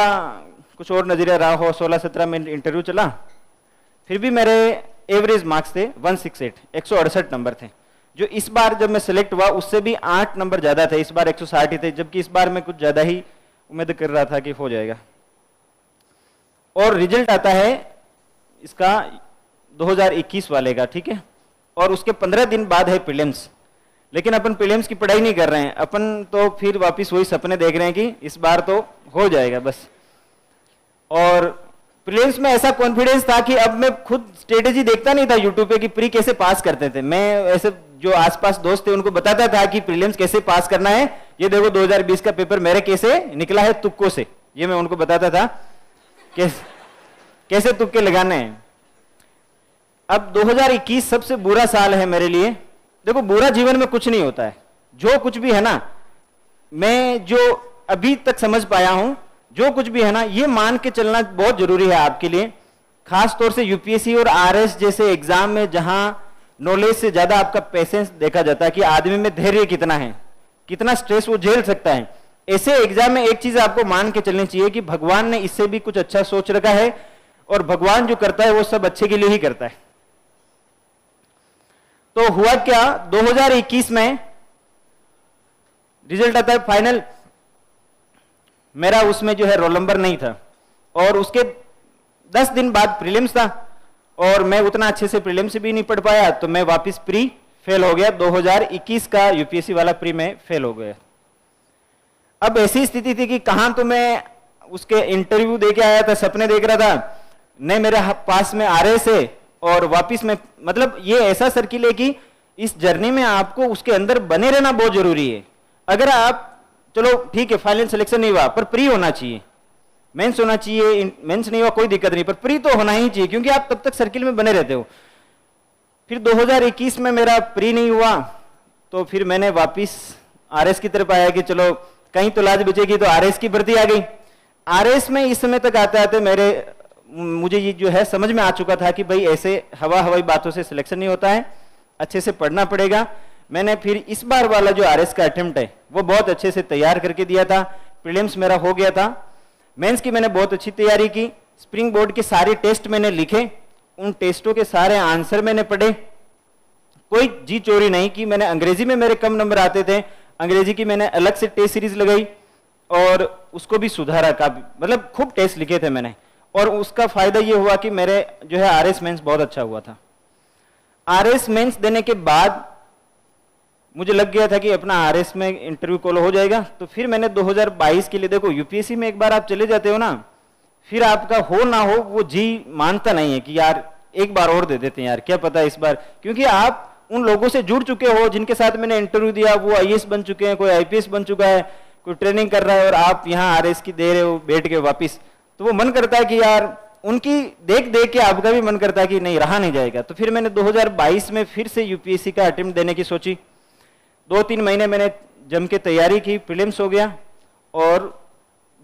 कुछ और नजरिया रहा हो। 16-17 मिनट इंटरव्यू चला, फिर भी मेरे एवरेज मार्क्स थे 168, 168 नंबर थे, जो इस बार जब मैं सिलेक्ट हुआ उससे भी 8 नंबर ज्यादा थे, इस बार 160 ही थे, जबकि इस बार मैं कुछ ज्यादा ही उम्मीद कर रहा था कि हो जाएगा। और रिजल्ट आता है इसका 2021 वाले का, ठीक है, और उसके 15 दिन बाद है प्रीलिम्स। लेकिन अपन प्रीलिम्स की पढ़ाई नहीं कर रहे हैं, अपन तो फिर वापस वही सपने देख रहे हैं कि इस बार तो हो जाएगा बस। और प्रीलिम्स में ऐसा कॉन्फिडेंस था कि अब मैं खुद स्ट्रेटेजी देखता नहीं था यूट्यूब पे कि प्री कैसे पास करते थे। मैं ऐसे जो आसपास दोस्त थे उनको बताता था कि प्रीलिम्स कैसे पास करना है, ये देखो 2020 का पेपर मेरे कैसे निकला है तुक्कों से, ये मैं उनको बताता था कैसे तुक्के लगाने हैं। अब 2021 सबसे बुरा साल है मेरे लिए। देखो, बुरा जीवन में कुछ नहीं होता है, जो कुछ भी है ना, मैं जो अभी तक समझ पाया हूं, जो कुछ भी है ना, ये मान के चलना बहुत जरूरी है आपके लिए, खास तौर से यूपीएससी और आरएस जैसे एग्जाम में जहां नॉलेज से ज्यादा आपका पेशेंस देखा जाता है कि आदमी में धैर्य कितना है, कितना स्ट्रेस वो झेल सकता है। ऐसे एग्जाम में एक चीज आपको मान के चलनी चाहिए कि भगवान ने इससे भी कुछ अच्छा सोच रखा है, और भगवान जो करता है वो सब अच्छे के लिए ही करता है। तो हुआ क्या, 2021 में रिजल्ट आता है फाइनल, मेरा उसमें जो है रोल नंबर नहीं था, और उसके 10 दिन बाद प्रीलिम्स था, और मैं उतना अच्छे से प्रीलिम्स भी नहीं पढ़ पाया, तो मैं वापस प्री फेल हो गया। 2021 का यूपीएससी वाला प्री में फेल हो गया। अब ऐसी स्थिति थी कि कहां तो मैं उसके इंटरव्यू दे के आया था, सपने देख रहा था, नहीं मेरे पास में आरएस है, और वापिस में मतलब ये ऐसा सर्किल है कि इस जर्नी में आपको उसके अंदर बने रहना बहुत जरूरी है। अगर आप, चलो ठीक है फाइनल सिलेक्शन नहीं हुआ, पर प्री होना चाहिए, मेंस होना चाहिए, मेंस नहीं हुआ कोई दिक्कत नहीं, पर प्री तो होना ही चाहिए, क्योंकि आप तब तक सर्किल में बने रहते हो। फिर 2021 में मेरा प्री नहीं हुआ, तो फिर मैंने वापिस आरएस की तरफ आया कि चलो कहीं तो लाज बचेगी, तो आरएस की भर्ती आ गई। आरएस में इस समय तक आते आते मुझे ये जो है समझ में आ चुका था कि भाई ऐसे हवाई बातों से सिलेक्शन नहीं होता है, अच्छे से पढ़ना पड़ेगा। मैंने फिर इस बार वाला जो आरएस का अटेम्प्ट है वो बहुत अच्छे से तैयार करके दिया था। प्रीलिम्स मेरा हो गया था, मेंस की मैंने बहुत अच्छी तैयारी की, स्प्रिंग बोर्ड के सारे टेस्ट मैंने लिखे, उन टेस्टों के सारे आंसर मैंने पढ़े, कोई जी चोरी नहीं की। मैंने अंग्रेजी में मेरे कम नंबर आते थे, अंग्रेजी की मैंने अलग से टेस्ट सीरीज लगाई और उसको भी सुधारा काफी, मतलब खूब टेस्ट लिखे थे मैंने, और उसका फायदा ये हुआ कि मेरे जो है आरएस मेंस बहुत अच्छा हुआ था। आरएस मेंस देने के बाद मुझे लग गया था कि अपना आरएस में इंटरव्यू कॉल हो जाएगा। तो फिर मैंने 2022 के लिए, देखो यूपीएससी में एक बार आप चले जाते हो ना, फिर आपका हो ना हो वो जी मानता नहीं है कि यार एक बार और दे देते हैं यार, क्या पता इस बार, क्योंकि आप उन लोगों से जुड़ चुके हो जिनके साथ मैंने इंटरव्यू दिया, वो आईएएस बन चुके हैं, कोई आईपीएस बन चुका है, कोई ट्रेनिंग कर रहा है, और आप यहाँ आरएस की दे रहे हो बैठ के वापिस। तो वो मन करता है कि यार उनकी देख देख के आपका भी मन करता है कि नहीं रहा नहीं जाएगा। तो फिर मैंने 2022 में फिर से यूपीएससी का अटेम्प्ट देने की सोची। 2-3 महीने मैंने जम के तैयारी की, प्रीलिम्स हो गया, और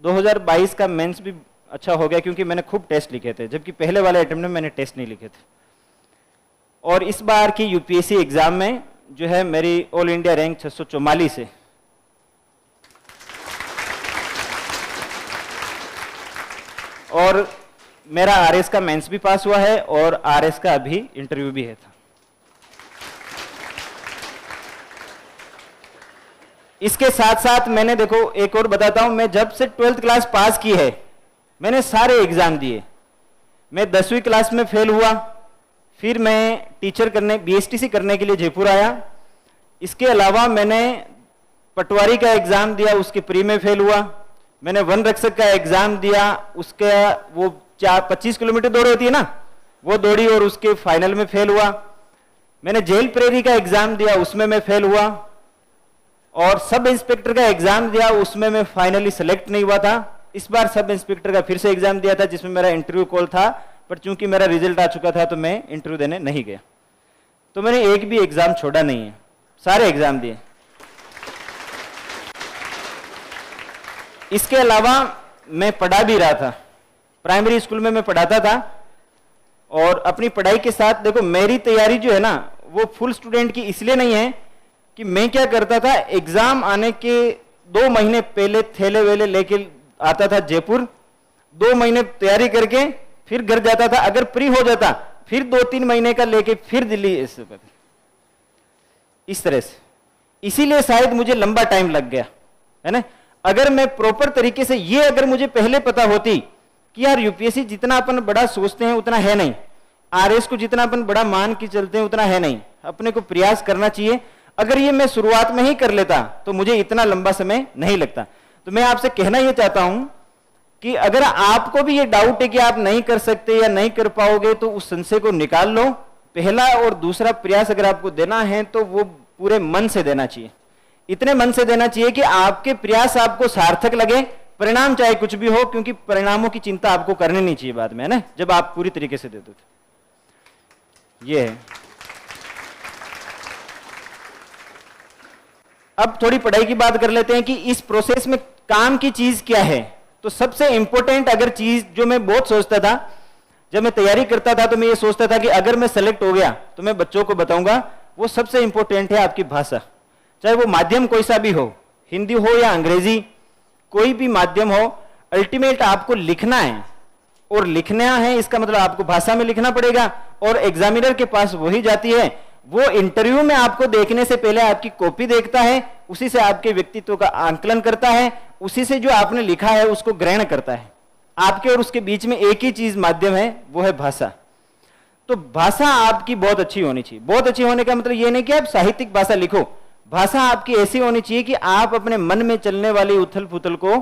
2022 का मेंस भी अच्छा हो गया क्योंकि मैंने खूब टेस्ट लिखे थे, जबकि पहले वाले अटेम्प्ट में मैंने टेस्ट नहीं लिखे थे। और इस बार की यूपीएससी एग्जाम में जो है मेरी ऑल इंडिया रैंक 644 है। और मेरा आरएस का मेंस भी पास हुआ है और आरएस का अभी इंटरव्यू भी है था। इसके साथ साथ मैंने, देखो एक और बताता हूं, मैं जब से 12th क्लास पास की है मैंने सारे एग्जाम दिए। मैं 10वीं क्लास में फेल हुआ, फिर मैं टीचर करने बीएसटीसी करने के लिए जयपुर आया। इसके अलावा मैंने पटवारी का एग्जाम दिया, उसके प्री में फेल हुआ। मैंने वन रक्षक का एग्जाम दिया, उसके वो 25 किलोमीटर दौड़ होती है ना, वो दौड़ी और उसके फाइनल में फेल हुआ। मैंने जेल प्रेरी का एग्जाम दिया, उसमें मैं फेल हुआ। और सब इंस्पेक्टर का एग्जाम दिया, उसमें मैं फाइनली सेलेक्ट नहीं हुआ था। इस बार सब इंस्पेक्टर का फिर से एग्जाम दिया था, जिसमें मेरा इंटरव्यू कॉल था, पर चूंकि मेरा रिजल्ट आ चुका था तो मैं इंटरव्यू देने नहीं गया। तो मैंने एक भी एग्जाम छोड़ा नहीं है, सारे एग्जाम दिए। इसके अलावा मैं पढ़ा भी रहा था, प्राइमरी स्कूल में मैं पढ़ाता था। और अपनी पढ़ाई के साथ देखो मेरी तैयारी जो है ना वो फुल स्टूडेंट की इसलिए नहीं है कि मैं क्या करता था, एग्जाम आने के 2 महीने पहले थैले वेले लेके आता था जयपुर, 2 महीने तैयारी करके फिर घर जाता था। अगर प्री हो जाता फिर 2-3 महीने का लेके फिर दिल्ली, इस तरह से। इसीलिए शायद मुझे लंबा टाइम लग गया, है ना। अगर मैं प्रॉपर तरीके से, ये अगर मुझे पहले पता होती कि यार यूपीएससी जितना अपन बड़ा सोचते हैं उतना है नहीं, आरएस को जितना अपन बड़ा मान के चलते हैं उतना है नहीं, अपने को प्रयास करना चाहिए। अगर ये मैं शुरुआत में ही कर लेता तो मुझे इतना लंबा समय नहीं लगता। तो मैं आपसे कहना यह चाहता हूं कि अगर आपको भी ये डाउट है कि आप नहीं कर सकते या नहीं कर पाओगे तो उस संशय को निकाल लो। पहला और दूसरा प्रयास अगर आपको देना है तो वो पूरे मन से देना चाहिए, इतने मन से देना चाहिए कि आपके प्रयास आपको सार्थक लगे, परिणाम चाहे कुछ भी हो, क्योंकि परिणामों की चिंता आपको करनी नहीं चाहिए बाद में, है ना, जब आप पूरी तरीके से दे दो। ये है। अब थोड़ी पढ़ाई की बात कर लेते हैं कि इस प्रोसेस में काम की चीज क्या है। तो सबसे इंपॉर्टेंट अगर चीज जो मैं बहुत सोचता था, जब मैं तैयारी करता था तो मैं ये सोचता था कि अगर मैं सेलेक्ट हो गया तो मैं बच्चों को बताऊंगा, वो सबसे इंपॉर्टेंट है आपकी भाषा। चाहे वो माध्यम कोई सा भी हो, हिंदी हो या अंग्रेजी, कोई भी माध्यम हो, अल्टीमेट आपको लिखना है। और लिखना है इसका मतलब आपको भाषा में लिखना पड़ेगा। और एग्जामिनर के पास वही जाती है, वो इंटरव्यू में आपको देखने से पहले आपकी कॉपी देखता है, उसी से आपके व्यक्तित्व का आंकलन करता है, उसी से जो आपने लिखा है उसको ग्रहण करता है। आपके और उसके बीच में एक ही चीज माध्यम है, वो है भाषा। तो भाषा आपकी बहुत अच्छी होनी चाहिए। बहुत अच्छी होने का मतलब ये नहीं कि आप साहित्यिक भाषा लिखो, भाषा आपकी ऐसी होनी चाहिए कि आप अपने मन में चलने वाली उथल पुथल को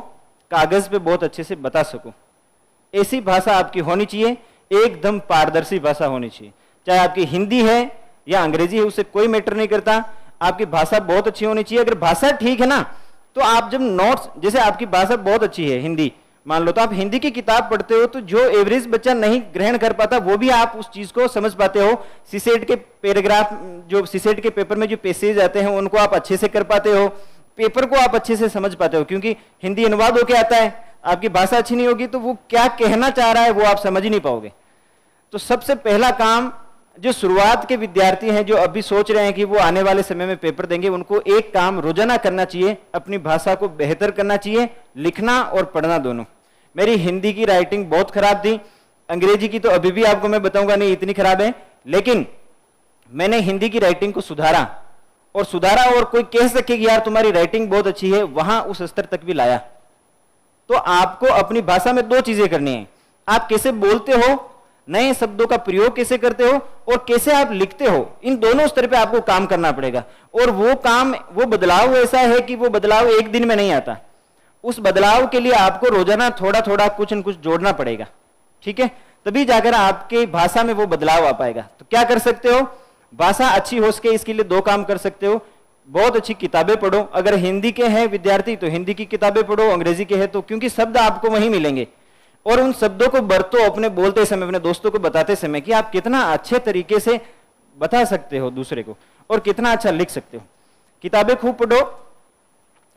कागज पे बहुत अच्छे से बता सको। ऐसी भाषा आपकी होनी चाहिए, एकदम पारदर्शी भाषा होनी चाहिए। चाहे आपकी हिंदी है या अंग्रेजी है, उससे कोई मैटर नहीं करता, आपकी भाषा बहुत अच्छी होनी चाहिए। अगर भाषा ठीक है ना तो आप जब नोट्स, जैसे आपकी भाषा बहुत अच्छी है हिंदी मान लो, तो आप हिंदी की किताब पढ़ते हो तो जो एवरेज बच्चा नहीं ग्रहण कर पाता वो भी आप उस चीज को समझ पाते हो। सीसेट के पैराग्राफ, जो सीसेट के पेपर में जो पेसेज आते हैं उनको आप अच्छे से कर पाते हो, पेपर को आप अच्छे से समझ पाते हो, क्योंकि हिंदी अनुवाद होके आता है। आपकी भाषा अच्छी नहीं होगी तो वो क्या कहना चाह रहा है वो आप समझ ही नहीं पाओगे। तो सबसे पहला काम जो शुरुआत के विद्यार्थी हैं जो अभी सोच रहे हैं कि वो आने वाले समय में पेपर देंगे, उनको एक काम रोजाना करना चाहिए, अपनी भाषा को बेहतर करना चाहिए, लिखना और पढ़ना दोनों। मेरी हिंदी की राइटिंग बहुत खराब थी, अंग्रेजी की तो अभी भी आपको मैं बताऊंगा नहीं इतनी खराब है, लेकिन मैंने हिंदी की राइटिंग को सुधारा और कोई कह सके कि यार तुम्हारी राइटिंग बहुत अच्छी है, वहां उस स्तर तक भी लाया। तो आपको अपनी भाषा में 2 चीजें करनी है, आप कैसे बोलते हो, नए शब्दों का प्रयोग कैसे करते हो, और कैसे आप लिखते हो। इन दोनों स्तर पे आपको काम करना पड़ेगा। और वो बदलाव ऐसा है कि वो बदलाव एक दिन में नहीं आता। उस बदलाव के लिए आपको रोजाना थोड़ा थोड़ा कुछ न कुछ जोड़ना पड़ेगा, ठीक है, तभी जाकर आपके भाषा में वो बदलाव आ पाएगा। तो क्या कर सकते हो, भाषा अच्छी हो सके इसके लिए 2 काम कर सकते हो। बहुत अच्छी किताबें पढ़ो, अगर हिंदी के हैं विद्यार्थी तो हिंदी की किताबें पढ़ो, अंग्रेजी के हैं तो, क्योंकि शब्द आपको वहीं मिलेंगे। और उन शब्दों को बरतो अपने बोलते समय, अपने दोस्तों को बताते समय कि आप कितना अच्छे तरीके से बता सकते हो दूसरे को और कितना अच्छा लिख सकते हो। किताबें खूब पढ़ो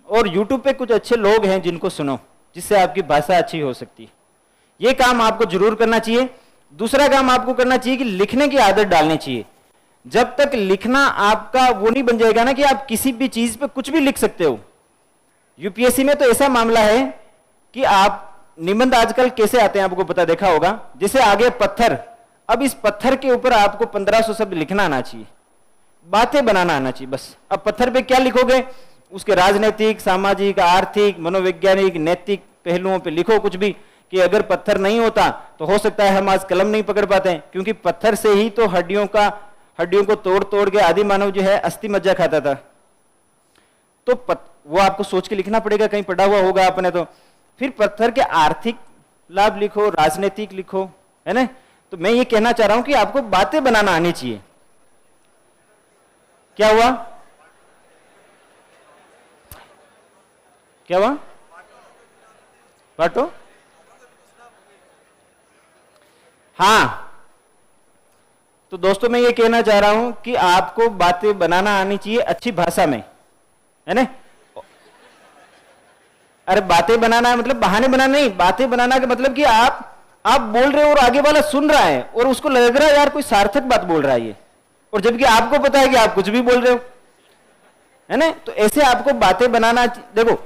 और YouTube पे कुछ अच्छे लोग हैं जिनको सुनो, जिससे आपकी भाषा अच्छी हो सकती है। ये काम आपको जरूर करना चाहिए। दूसरा काम आपको करना चाहिए कि लिखने की आदत डालनी चाहिए। जब तक लिखना आपका वो नहीं बन जाएगा ना कि आप किसी भी चीज पे कुछ भी लिख सकते हो। यूपीएससी में तो ऐसा मामला है कि आप निबंध आजकल कैसे आते हैं आपको पता, देखा होगा, जैसे आगे पत्थर, अब इस पत्थर के ऊपर आपको 1500 शब्द लिखना आना चाहिए, बातें बनाना आना चाहिए बस। अब पत्थर पे क्या लिखोगे, उसके राजनीतिक, सामाजिक, आर्थिक, मनोवैज्ञानिक, नैतिक पहलुओं पे लिखो कुछ भी, कि अगर पत्थर नहीं होता तो हो सकता है हम आज कलम नहीं पकड़ पाते हैं, क्योंकि पत्थर से ही तो हड्डियों को तोड़ तोड़ के आदि मानव जो है अस्थि मज्जा खाता था। तो वो आपको सोच के लिखना पड़ेगा, कहीं पढ़ा हुआ होगा आपने तो। फिर पत्थर के आर्थिक लाभ लिखो, राजनीतिक लिखो, है ना। तो मैं ये कहना चाह रहा हूं कि आपको बातें बनाना आनी चाहिए। क्या हुआ, क्या हुआ, बांटो, हाँ। तो दोस्तों मैं ये कहना चाह रहा हूं कि आपको बातें बनाना आनी चाहिए अच्छी भाषा में, है ना। अरे बातें बनाना है मतलब बहाने बनाना नहीं, बातें बनाना का मतलब कि आप बोल रहे हो और आगे वाला सुन रहा है और उसको लग रहा है यार कोई सार्थक बात बोल रहा है ये, और जबकि आपको पता है कि आप कुछ भी बोल रहे हो, है ना। तो ऐसे आपको बातें बनाना, देखो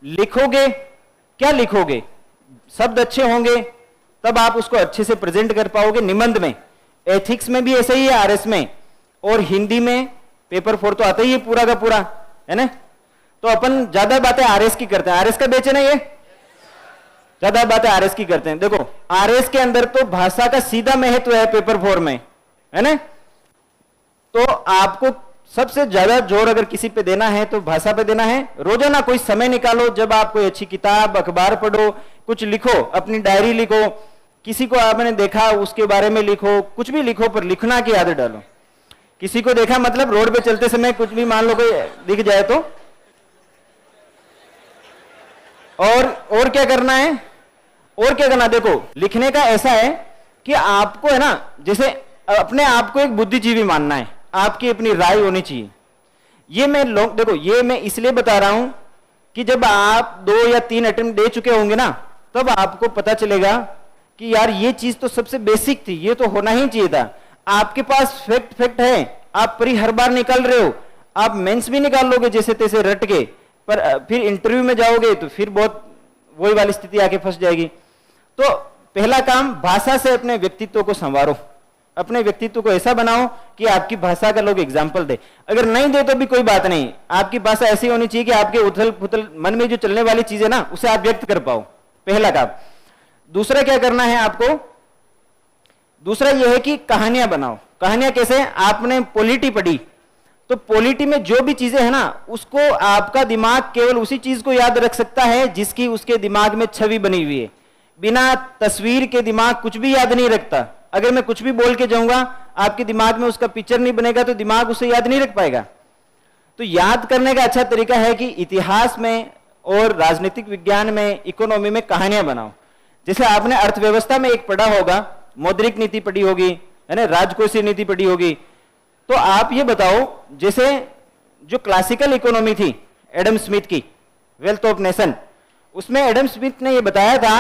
लिखोगे, क्या लिखोगे, शब्द अच्छे होंगे तब आप उसको अच्छे से प्रेजेंट कर पाओगे निबंध में। एथिक्स में भी ऐसा ही है, आरएस में, और हिंदी में पेपर 4 तो आता ही है पूरा का पूरा, है ना। तो अपन ज्यादा बातें आरएस की करते हैं, आरएस का बेचे ना, ये ज्यादा बातें आरएस की करते हैं। देखो आरएस के अंदर तो भाषा का सीधा महत्व है पेपर 4 में, है ना। तो आपको सबसे ज्यादा जोर अगर किसी पे देना है तो भाषा पे देना है। रोजाना कोई समय निकालो, जब आप कोई अच्छी किताब, अखबार पढ़ो, कुछ लिखो, अपनी डायरी लिखो, किसी को आपने देखा उसके बारे में लिखो, कुछ भी लिखो, पर लिखना की आदत डालो। किसी को देखा मतलब रोड पे चलते समय कुछ भी मान लो कोई दिख जाए तो, और क्या करना है, और क्या करना, देखो लिखने का ऐसा है कि आपको, है ना, जैसे अपने आप को एक बुद्धिजीवी मानना है, आपकी अपनी राय होनी चाहिए। ये मैं देखो ये मैं इसलिए बता रहा हूं कि जब आप 2 या 3 अटेम्प्ट दे चुके होंगे ना, तब आपको पता चलेगा कि यार ये चीज तो सबसे बेसिक थी, ये तो होना ही चाहिए था। आपके पास फैक्ट है, आप परी हर बार निकाल रहे हो, आप मेंस भी निकाल लोगे जैसे तैसे रट के, पर फिर इंटरव्यू में जाओगे तो फिर बहुत वही वाली स्थिति आके फंस जाएगी। तो पहला काम, भाषा से अपने व्यक्तित्व को संवारो, अपने व्यक्तित्व को ऐसा बनाओ कि आपकी भाषा का लोग एग्जाम्पल दे। अगर नहीं दे तो भी कोई बात नहीं, आपकी भाषा ऐसी होनी चाहिए कि आपके उथल पुथल मन में जो चलने वाली चीज है ना, उसे आप व्यक्त कर पाओ, पहला काम। दूसरा क्या करना है आपको, दूसरा यह है कि कहानियां बनाओ। कहानियां कैसे, आपने पॉलिटी पढ़ी, तो पॉलिटी में जो भी चीजें है ना, उसको आपका दिमाग केवल उसी चीज को याद रख सकता है जिसकी उसके दिमाग में छवि बनी हुई है। बिना तस्वीर के दिमाग कुछ भी याद नहीं रखता। अगर मैं कुछ भी बोल के जाऊंगा, आपके दिमाग में उसका पिक्चर नहीं बनेगा तो दिमाग उसे याद नहीं रख पाएगा। तो याद करने का अच्छा तरीका है कि इतिहास में और राजनीतिक विज्ञान में, इकोनॉमी में कहानियां बनाओ। जैसे आपने अर्थव्यवस्था में एक पढ़ा होगा, मौद्रिक नीति पढ़ी होगी, है ना, राजकोषीय नीति पढ़ी होगी। तो आप ये बताओ, जैसे जो क्लासिकल इकोनॉमी थी एडम स्मिथ की, वेल्थ ऑफ नेशन, उसमें एडम स्मिथ ने ये बताया था,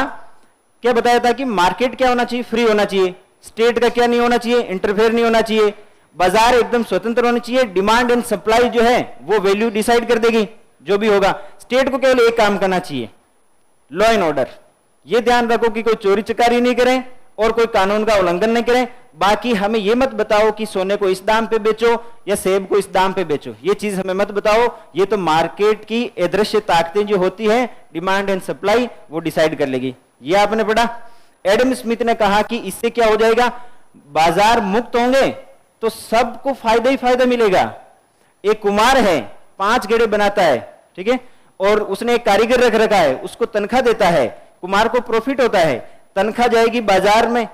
क्या बताया था कि मार्केट क्या होना चाहिए, फ्री होना चाहिए, स्टेट का क्या नहीं होना चाहिए, इंटरफेयर नहीं होना चाहिए, बाजार एकदम स्वतंत्र होना चाहिए, डिमांड एंड सप्लाई जो है वो वैल्यू डिसाइड कर देगी जो भी होगा, स्टेट को केवल एक काम करना चाहिए, लॉ एंड ऑर्डर। ये ध्यान रखो कि कोई चोरी चकारी नहीं करें और कोई कानून का उल्लंघन नहीं करें। बाकी हमें ये मत बताओ कि सोने को इस दाम पे बेचो या सेब को इस दाम पे बेचो, ये चीज हमें मत बताओ। ये तो मार्केट की अदृश्य ताकतें जो होती है, डिमांड एंड सप्लाई, वो डिसाइड कर लेगी। ये आपने पढ़ा। एडम स्मिथ ने कहा कि इससे क्या हो जाएगा, बाजार मुक्त होंगे तो सबको फायदा ही फायदा मिलेगा। एक कुमार है, 5 गेड़े बनाता है, ठीक है, और उसने एक कारीगर रख रखा है, उसको तनख्वाह देता है, कुमार को प्रॉफिट होता है, तनख्वाह जाएगी बाजार में,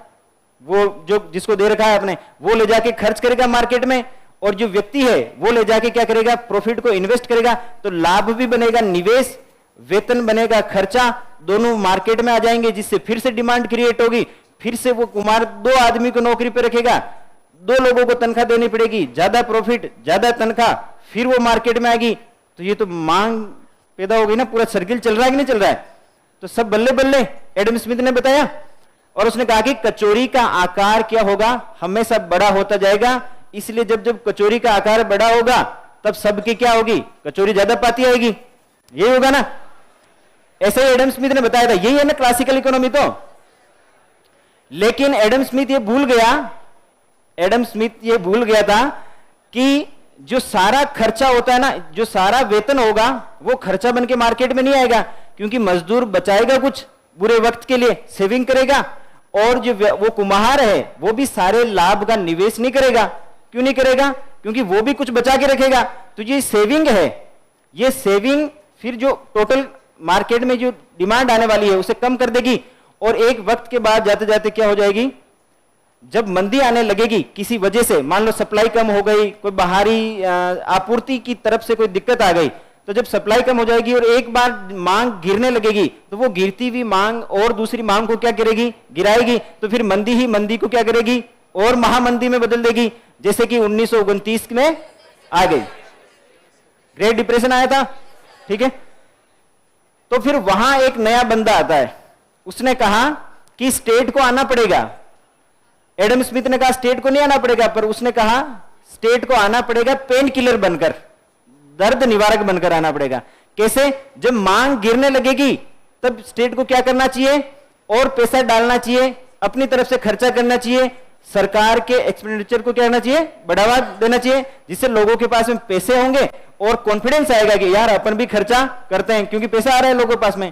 वो जो जिसको दे रखा है आपने, वो ले जाके खर्च करेगा मार्केट में, और जो व्यक्ति है वो ले जाके क्या करेगा, प्रॉफिट को इन्वेस्ट करेगा। तो लाभ भी बनेगा, निवेश, वेतन बनेगा, खर्चा, दोनों मार्केट में आ जाएंगे, जिससे फिर से डिमांड क्रिएट होगी। फिर से वो कुमार 2 आदमी को नौकरी पे रखेगा, 2 लोगों को तनख्वाह देनी पड़ेगी, ज्यादा प्रॉफिट, ज्यादा तनख्वाह, फिर वो मार्केट में आएगी। तो ये तो मांग पैदा हो गई ना, पूरा सर्किल चल रहा है कि नहीं चल रहा है। तो सब बल्ले बल्ले एडम स्मिथ ने बताया। और उसने कहा कि कचौरी का आकार क्या होगा, हमेशा बड़ा होता जाएगा, इसलिए जब जब कचौरी का आकार बड़ा होगा तब सबकी क्या होगी, कचौरी ज्यादा पाती आएगी, यही होगा ना। ऐसे ही एडम स्मिथ ने बताया था, यही है ना क्लासिकल इकोनॉमी तो। लेकिन एडम स्मिथ ये भूल गया था कि जो सारा खर्चा होता है ना, जो सारा वेतन होगा वो खर्चा बन के मार्केट में नहीं आएगा, क्योंकि मजदूर बचाएगा कुछ बुरे वक्त के लिए, सेविंग करेगा, और जो वो कुम्हार है वो भी सारे लाभ का निवेश नहीं करेगा। क्यों नहीं करेगा? क्योंकि वो भी कुछ बचा के रखेगा। तो ये सेविंग है, ये सेविंग फिर जो टोटल मार्केट में जो डिमांड आने वाली है उसे कम कर देगी, और एक वक्त के बाद जाते जाते क्या हो जाएगी, जब मंदी आने लगेगी किसी वजह से, मान लो सप्लाई कम हो गई, कोई बाहरी आपूर्ति की तरफ से कोई दिक्कत आ गई, तो जब सप्लाई कम हो जाएगी और एक बार मांग गिरने लगेगी, तो वो गिरती हुई मांग और दूसरी मांग को क्या करेगी, गिराएगी। तो फिर मंदी ही मंदी को क्या करेगी, और महामंदी में बदल देगी, जैसे कि 1929 में आ गई, ग्रेट डिप्रेशन आया था। ठीक है, तो फिर वहां एक नया बंदा आता है, उसने कहा कि स्टेट को आना पड़ेगा। एडम स्मिथ ने कहा स्टेट को नहीं आना पड़ेगा, पर उसने कहा स्टेट को आना पड़ेगा पेन किलर बनकर, दर्द निवारक बनकर आना पड़ेगा। कैसे? जब मांग गिरने लगेगी तब स्टेट को क्या करना चाहिए, और पैसा डालना चाहिए, अपनी तरफ से खर्चा करना चाहिए, सरकार के एक्सपेंडिचर को क्या करना चाहिए, बढ़ावा देना चाहिए, जिससे लोगों के पास में पैसे होंगे और कॉन्फिडेंस आएगा कि यार अपन भी खर्चा करते हैं, क्योंकि पैसा आ रहा है लोगों के पास में।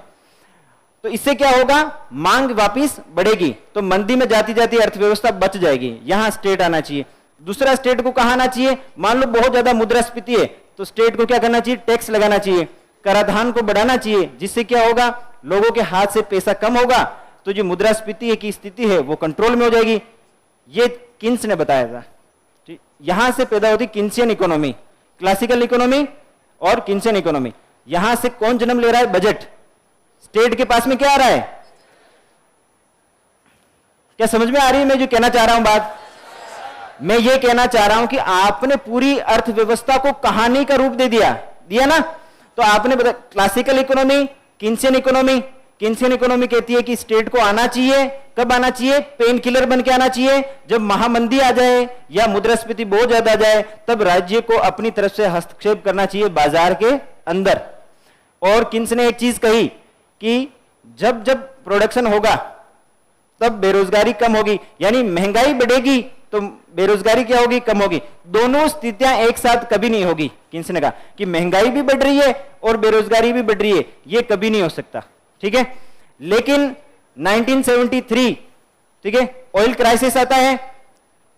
तो इससे क्या होगा, मांग वापिस बढ़ेगी, तो मंदी में जाती जाती अर्थव्यवस्था बच जाएगी। यहां स्टेट आना चाहिए। दूसरा, स्टेट को कहा आना चाहिए, मान लो बहुत ज्यादा मुद्रास्फीति है, तो स्टेट को क्या करना चाहिए, टैक्स लगाना चाहिए, कराधान को बढ़ाना चाहिए, जिससे क्या होगा, लोगों के हाथ से पैसा कम होगा, तो जो मुद्रास्फीति की स्थिति है वो कंट्रोल में हो जाएगी। ये किन्स ने बताया था। यहां से पैदा होती किन्सियन इकोनॉमी, क्लासिकल इकोनॉमी और किन्सियन इकोनॉमी। यहां से कौन जन्म ले रहा है, बजट। स्टेट के पास में क्या आ रहा है, क्या समझ में आ रही है मैं जो कहना चाह रहा हूं बात? मैं ये कहना चाह रहा हूं कि आपने पूरी अर्थव्यवस्था को कहानी का रूप दे दिया ना। तो आपने बता, classical economy, Keynesian economy. Keynesian economy कहती है कि स्टेट को आना चाहिए, कब आना चाहिए, पेन किलर बन के आना चाहिए, जब महामंदी आ जाए या मुद्रास्फीति बहुत ज्यादा आ जाए, तब राज्य को अपनी तरफ से हस्तक्षेप करना चाहिए बाजार के अंदर। और किन्स ने एक चीज कही कि जब जब प्रोडक्शन होगा तब बेरोजगारी कम होगी, यानी महंगाई बढ़ेगी तो बेरोजगारी क्या होगी, कम होगी। दोनों स्थितियां एक साथ कभी नहीं होगी। किन्स ने कहा कि महंगाई भी बढ़ रही है और बेरोजगारी भी बढ़ रही है, ये कभी नहीं हो सकता। ठीक है, लेकिन 1973, ठीक है, ऑयल क्राइसिस आता है,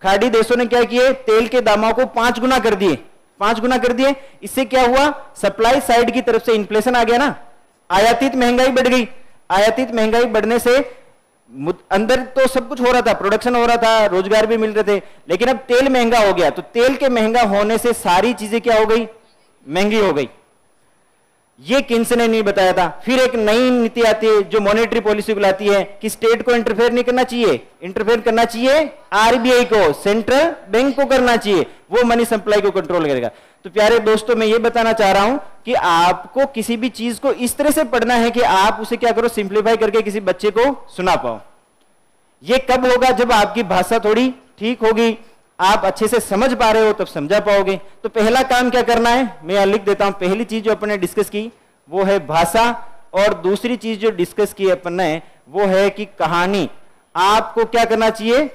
खाड़ी देशों ने क्या किए, तेल के दामों को 5 गुना कर दिए, 5 गुना कर दिए। इससे क्या हुआ, सप्लाई साइड की तरफ से इन्फ्लेशन आ गया ना, आयातित महंगाई बढ़ गई। आयातित महंगाई बढ़ने से अंदर तो सब कुछ हो रहा था, प्रोडक्शन हो रहा था, रोजगार भी मिल रहे थे, लेकिन अब तेल महंगा हो गया, तो तेल के महंगा होने से सारी चीजें क्या हो गई, महंगी हो गई। ये किन्स ने नहीं बताया था। फिर एक नई नीति आती है जो मॉनेटरी पॉलिसी को लाती है कि स्टेट को इंटरफेयर नहीं करना चाहिए, इंटरफेयर करना चाहिए आरबीआई को, सेंट्रल बैंक को करना चाहिए, वो मनी सप्लाई को कंट्रोल करेगा। तो प्यारे दोस्तों, मैं ये बताना चाह रहा हूं कि आपको किसी भी चीज को इस तरह से पढ़ना है कि आप उसे क्या करो, सिंप्लीफाई करके किसी बच्चे को सुना पाओ। ये कब होगा, जब आपकी भाषा थोड़ी ठीक होगी, आप अच्छे से समझ पा रहे हो, तब समझा पाओगे। तो पहला काम क्या करना है, मैं यहां लिख देता हूं। पहली चीज जो अपन ने डिस्कस की वो है भाषा, और दूसरी चीज जो डिस्कस की अपन ने वो है कि कहानी। आपको क्या करना चाहिए,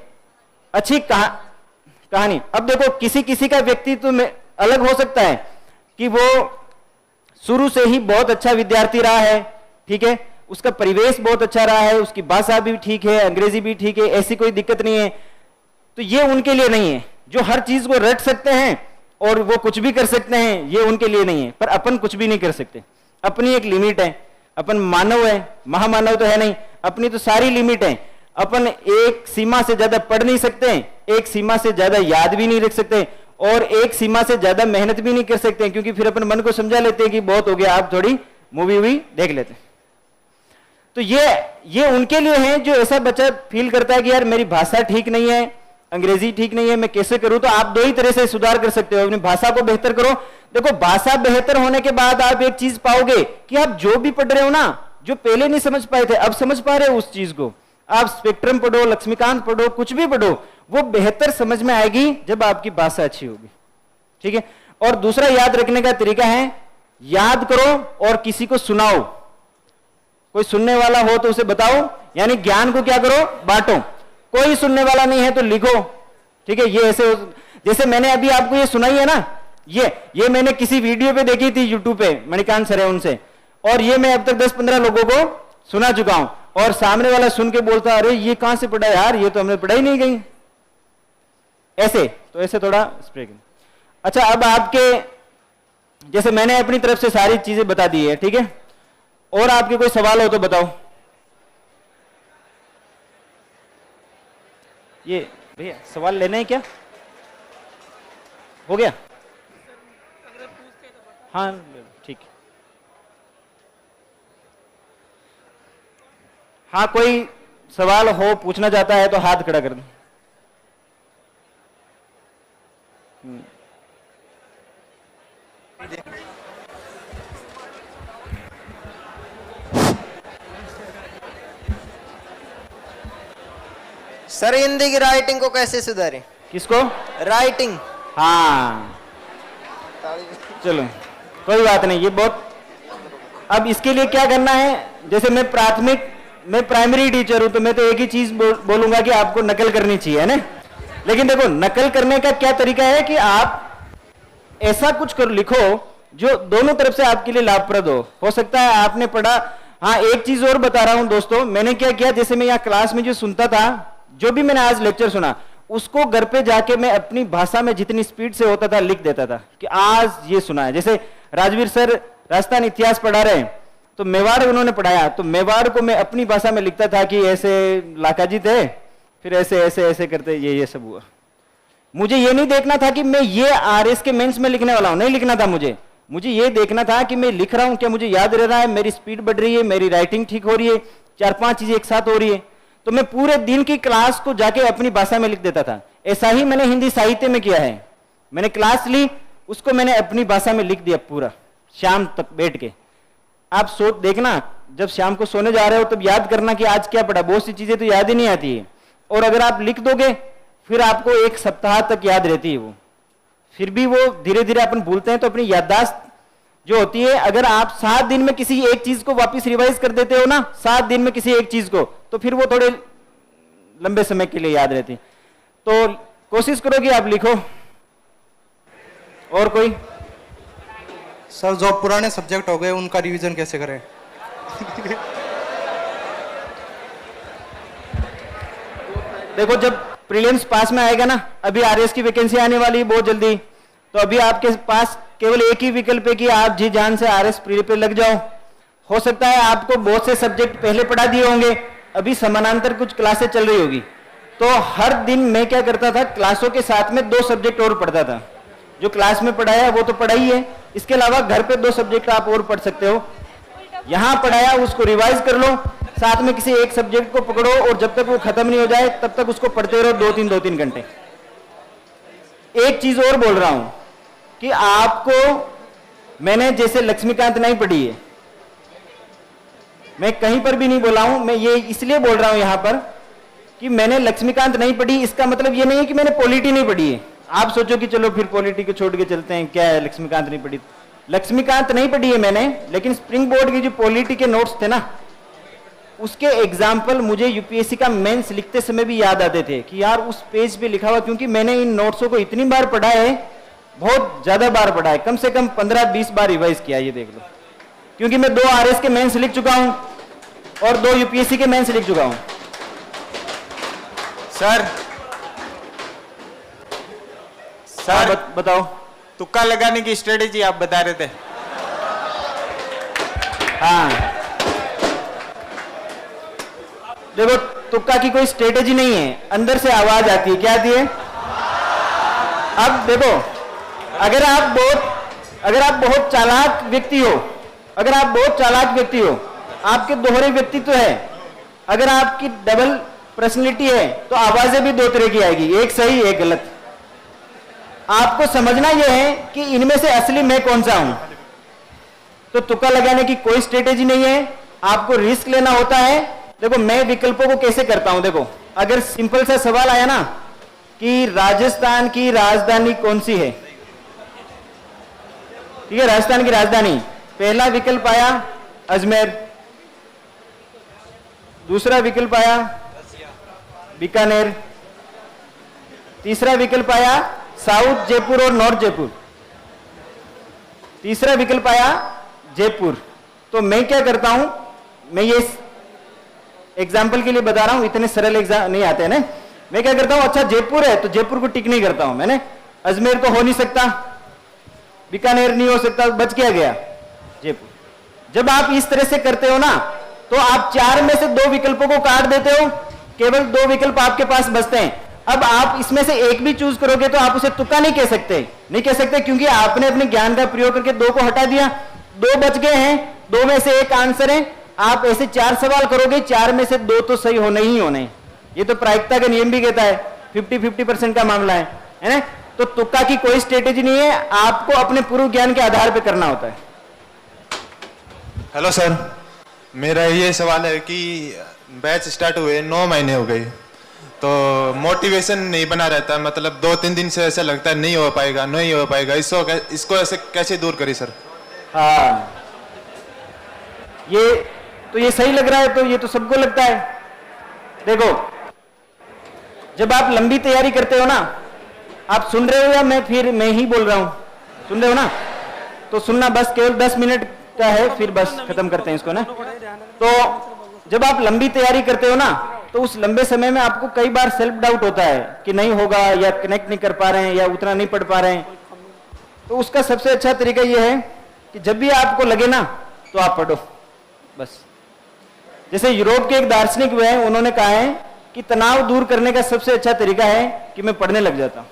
अच्छी कहानी। अब देखो, किसी किसी का व्यक्तित्व में अलग हो सकता है कि वो शुरू से ही बहुत अच्छा विद्यार्थी रहा है, ठीक है, उसका परिवेश बहुत अच्छा रहा है, उसकी भाषा भी ठीक है, अंग्रेजी भी ठीक है, ऐसी कोई दिक्कत नहीं है, तो ये उनके लिए नहीं है। जो हर चीज को रट सकते हैं और वो कुछ भी कर सकते हैं, ये उनके लिए नहीं है। पर अपन कुछ भी नहीं कर सकते, अपनी एक लिमिट है। अपन मानव है, महामानव तो है नहीं, अपनी तो सारी लिमिट है। अपन एक सीमा से ज्यादा पढ़ नहीं सकते, एक सीमा से ज्यादा याद भी नहीं रख सकते, और एक सीमा से ज्यादा मेहनत भी नहीं कर सकते, क्योंकि फिर अपन मन को समझा लेते हैं कि बहुत हो गया, आप थोड़ी मूवी भी देख लेते हैं। तो ये उनके लिए है जो ऐसा बच्चा फील करता है कि यार मेरी भाषा ठीक नहीं है, अंग्रेजी ठीक नहीं है, मैं कैसे करूं। तो आप दो ही तरह से सुधार कर सकते हो, अपनी भाषा को बेहतर करो। देखो, भाषा बेहतर होने के बाद आप एक चीज पाओगे कि आप जो भी पढ़ रहे हो ना, जो पहले नहीं समझ पाए थे, अब समझ पा रहे हो उस चीज को। आप स्पेक्ट्रम पढ़ो, लक्ष्मीकांत पढ़ो, कुछ भी पढ़ो, वो बेहतर समझ में आएगी जब आपकी भाषा अच्छी होगी। ठीक है। और दूसरा याद रखने का तरीका है, याद करो और किसी को सुनाओ। कोई सुनने वाला हो तो उसे बताओ, यानी ज्ञान को क्या करो, बांटो। कोई सुनने वाला नहीं है तो लिखो। ठीक है। ये ऐसे जैसे मैंने अभी आपको ये सुनाई है ना, ये मैंने किसी वीडियो पे देखी थी यूट्यूब पे, मणिकांत सर है उनसे, और ये मैं अब तक 10-15 लोगों को सुना चुका हूं। और सामने वाला सुन के बोलता, अरे ये कहां से पढ़ा यार, ये तो हमने पढ़ाई नहीं गई। ऐसे तो ऐसे थोड़ा स्प्रे। अच्छा, अब आपके जैसे मैंने अपनी तरफ से सारी चीजें बता दी है। ठीक है। और आपके कोई सवाल हो तो बताओ। ये भैया सवाल लेना है क्या? हो गया? हाँ ठीक है। हाँ, कोई सवाल हो, पूछना चाहता है तो हाथ खड़ा कर दो। सर, हिंदी की राइटिंग को कैसे सुधारें? किसको? राइटिंग। हाँ चलो कोई बात नहीं, ये बहुत। अब इसके लिए क्या करना है, जैसे मैं प्राइमरी टीचर हूं तो मैं तो एक ही चीज बोलूंगा कि आपको नकल करनी चाहिए, है ना। लेकिन देखो, नकल करने का क्या तरीका है कि आप ऐसा कुछ लिखो जो दोनों तरफ से आपके लिए लाभप्रद हो सकता है आपने पढ़ा। हाँ, एक चीज और बता रहा हूं दोस्तों, मैंने क्या किया, जैसे मैं यहाँ क्लास में जो सुनता था, जो भी मैंने आज लेक्चर सुना, उसको घर पे जाके मैं अपनी भाषा में जितनी स्पीड से होता था लिख देता था कि आज ये सुना है। जैसे राजवीर सर राजस्थान इतिहास पढ़ा रहे हैं, तो मेवाड़ उन्होंने पढ़ाया, तो मेवाड़ को मैं अपनी भाषा में लिखता था कि ऐसे लाकाजी थे, फिर ऐसे ऐसे ऐसे करते ये सब हुआ। मुझे ये नहीं देखना था कि मैं ये आरएस के मेंस में लिखने वाला हूं, नहीं लिखना था मुझे ये देखना था कि मैं लिख रहा हूं, क्या मुझे याद रह रहा है, मेरी स्पीड बढ़ रही है, मेरी राइटिंग ठीक हो रही है, 4-5 चीजें एक साथ हो रही है। तो मैं पूरे दिन की क्लास को जाके अपनी भाषा में लिख देता था। ऐसा ही मैंने हिंदी साहित्य में किया है। मैंने क्लास ली, उसको मैंने अपनी भाषा में लिख दिया पूरा, शाम तक बैठ के। आप सोच देखना, जब शाम को सोने जा रहे हो तब याद करना कि आज क्या पढ़ा। बहुत सी चीजें तो याद ही नहीं आती है, और अगर आप लिख दोगे फिर आपको 1 सप्ताह तक याद रहती है वो। फिर भी वो धीरे धीरे अपन भूलते हैं। तो अपनी याददाश्त जो होती है, अगर आप 7 दिन में किसी एक चीज को वापस रिवाइज कर देते हो ना, 7 दिन में किसी एक चीज को, तो फिर वो थोड़े लंबे समय के लिए याद रहती। तो कोशिश करो कि आप लिखो। और कोई? सर, जो पुराने सब्जेक्ट हो गए उनका रिवीजन कैसे करें? देखो, जब प्रीलिम्स पास में आएगा ना, अभी आरएस की वैकेंसी आने वाली है बहुत जल्दी, तो अभी आपके पास केवल एक ही विकल्प है कि आप जी जान से आरएस प्री पे लग जाओ। हो सकता है आपको बहुत से सब्जेक्ट पहले पढ़ा दिए होंगे, अभी समानांतर कुछ क्लासें चल रही होगी, तो हर दिन मैं क्या करता था, क्लासों के साथ में 2 सब्जेक्ट और पढ़ता था। जो क्लास में पढ़ाया वो तो पढ़ा ही है, इसके अलावा घर पे 2 सब्जेक्ट आप और पढ़ सकते हो। यहां पढ़ाया उसको रिवाइज कर लो, साथ में किसी एक सब्जेक्ट को पकड़ो, और जब तक वो खत्म नहीं हो जाए तब तक उसको पढ़ते रहो 2-3 घंटे। एक चीज और बोल रहा हूं कि आपको, मैंने जैसे लक्ष्मीकांत नहीं पढ़ी है, मैं कहीं पर भी नहीं बोला हूं, मैं ये इसलिए बोल रहा हूं यहां पर कि मैंने लक्ष्मीकांत नहीं पढ़ी, इसका मतलब ये नहीं है कि मैंने पॉलिटी नहीं पढ़ी है। आप सोचो कि चलो फिर पॉलिटी को छोड़ के चलते हैं, क्या है लक्ष्मीकांत नहीं पढ़ी। लक्ष्मीकांत नहीं पढ़ी है मैंने, लेकिन स्प्रिंग बोर्ड की जो पॉलिटी के नोट्स थे ना, उसके एग्जाम्पल मुझे यूपीएससी का मेंस लिखते समय भी याद आते थे कि यार उस पेज पे लिखा हुआ, क्योंकि मैंने इन नोट्सों को इतनी बार पढ़ा है, बहुत ज्यादा बार पढ़ा है, कम से कम 15-20 बार रिवाइज किया, ये देख लो। क्योंकि मैं 2 आरएस के मेंस लिख चुका हूं और 2 यूपीएससी के मेंस लिख चुका हूं। सर बताओ। तुक्का लगाने की स्ट्रेटेजी आप बता रहे थे। हाँ, देखो, तुक्का की कोई स्ट्रेटेजी नहीं है, अंदर से आवाज आती है। क्या आती है? अब देखो, अगर आप बहुत चालाक व्यक्ति हो, आपके दोहरे व्यक्तित्व है, अगर आपकी डबल पर्सनैलिटी है, तो आवाजें भी 2 तरह की आएगी, एक सही एक गलत। आपको समझना यह है कि इनमें से असली मैं कौन सा हूं। तो तुक्का लगाने की कोई स्ट्रेटेजी नहीं है, आपको रिस्क लेना होता है। देखो, मैं विकल्पों को कैसे करता हूं, देखो, अगर सिंपल सा सवाल आया ना, कि राजस्थान की राजधानी कौन सी है? ठीक है, राजस्थान की राजधानी। पहला विकल्प आया अजमेर, दूसरा विकल्प आया बीकानेर, तीसरा विकल्प आया साउथ जयपुर और नॉर्थ जयपुर, तीसरा विकल्प आया जयपुर। तो मैं क्या करता हूं, मैं ये एग्जाम्पल के लिए बता रहा हूं, इतने सरल एग्जाम नहीं आते हैं ना। मैं क्या करता हूं, अच्छा जयपुर है तो जयपुर को टिक नहीं करता हूं मैंने, अजमेर तो हो नहीं सकता, बीकानेर नहीं हो सकता, बच क्या गया जयपुर। जब आप इस तरह से करते हो ना तो आप 4 में से 2 विकल्पों को काट देते हो, केवल 2 विकल्प आपके पास बचते हैं। अब आप इसमें से एक भी चूज करोगे तो आप उसे तुक्का नहीं कह सकते, क्योंकि आपने अपने ज्ञान का प्रयोग करके 2 को हटा दिया, 2 बच गए हैं, 2 में से 1 आंसर है। आप ऐसे 4 सवाल करोगे, 4 में से 2 तो सही होने ही होने। ये तो प्रायिकता का नियम भी कहता है, 50-50% का मामला है ना। तो तुक्का की कोई स्ट्रेटेजी नहीं है, आपको अपने पूर्व ज्ञान के आधार पर करना होता है। हेलो सर, मेरा ये सवाल है कि बैच स्टार्ट हुए 9 महीने हो गए तो मोटिवेशन नहीं बना रहता, मतलब 2-3 दिन से ऐसा लगता है नहीं हो पाएगा। इसको ऐसे कैसे दूर करें सर? हाँ, ये सही लग रहा है, तो ये तो सबको लगता है। देखो, जब आप लंबी तैयारी करते हो ना, आप सुन रहे हो या मैं ही बोल रहा हूं? सुन रहे हो ना? तो सुनना, बस केवल 10 मिनट का है, फिर बस खत्म करते हैं इसको ना। तो जब आप लंबी तैयारी करते हो ना, तो उस लंबे समय में आपको कई बार सेल्फ डाउट होता है कि नहीं होगा, या कनेक्ट नहीं कर पा रहे हैं, या उतना नहीं पढ़ पा रहे हैं। तो उसका सबसे अच्छा तरीका यह है कि जब भी आपको लगे ना तो आप पढ़ो बस। जैसे यूरोप के एक दार्शनिक हुए हैं, उन्होंने कहा है कि तनाव दूर करने का सबसे अच्छा तरीका है कि मैं पढ़ने लग जाता हूं।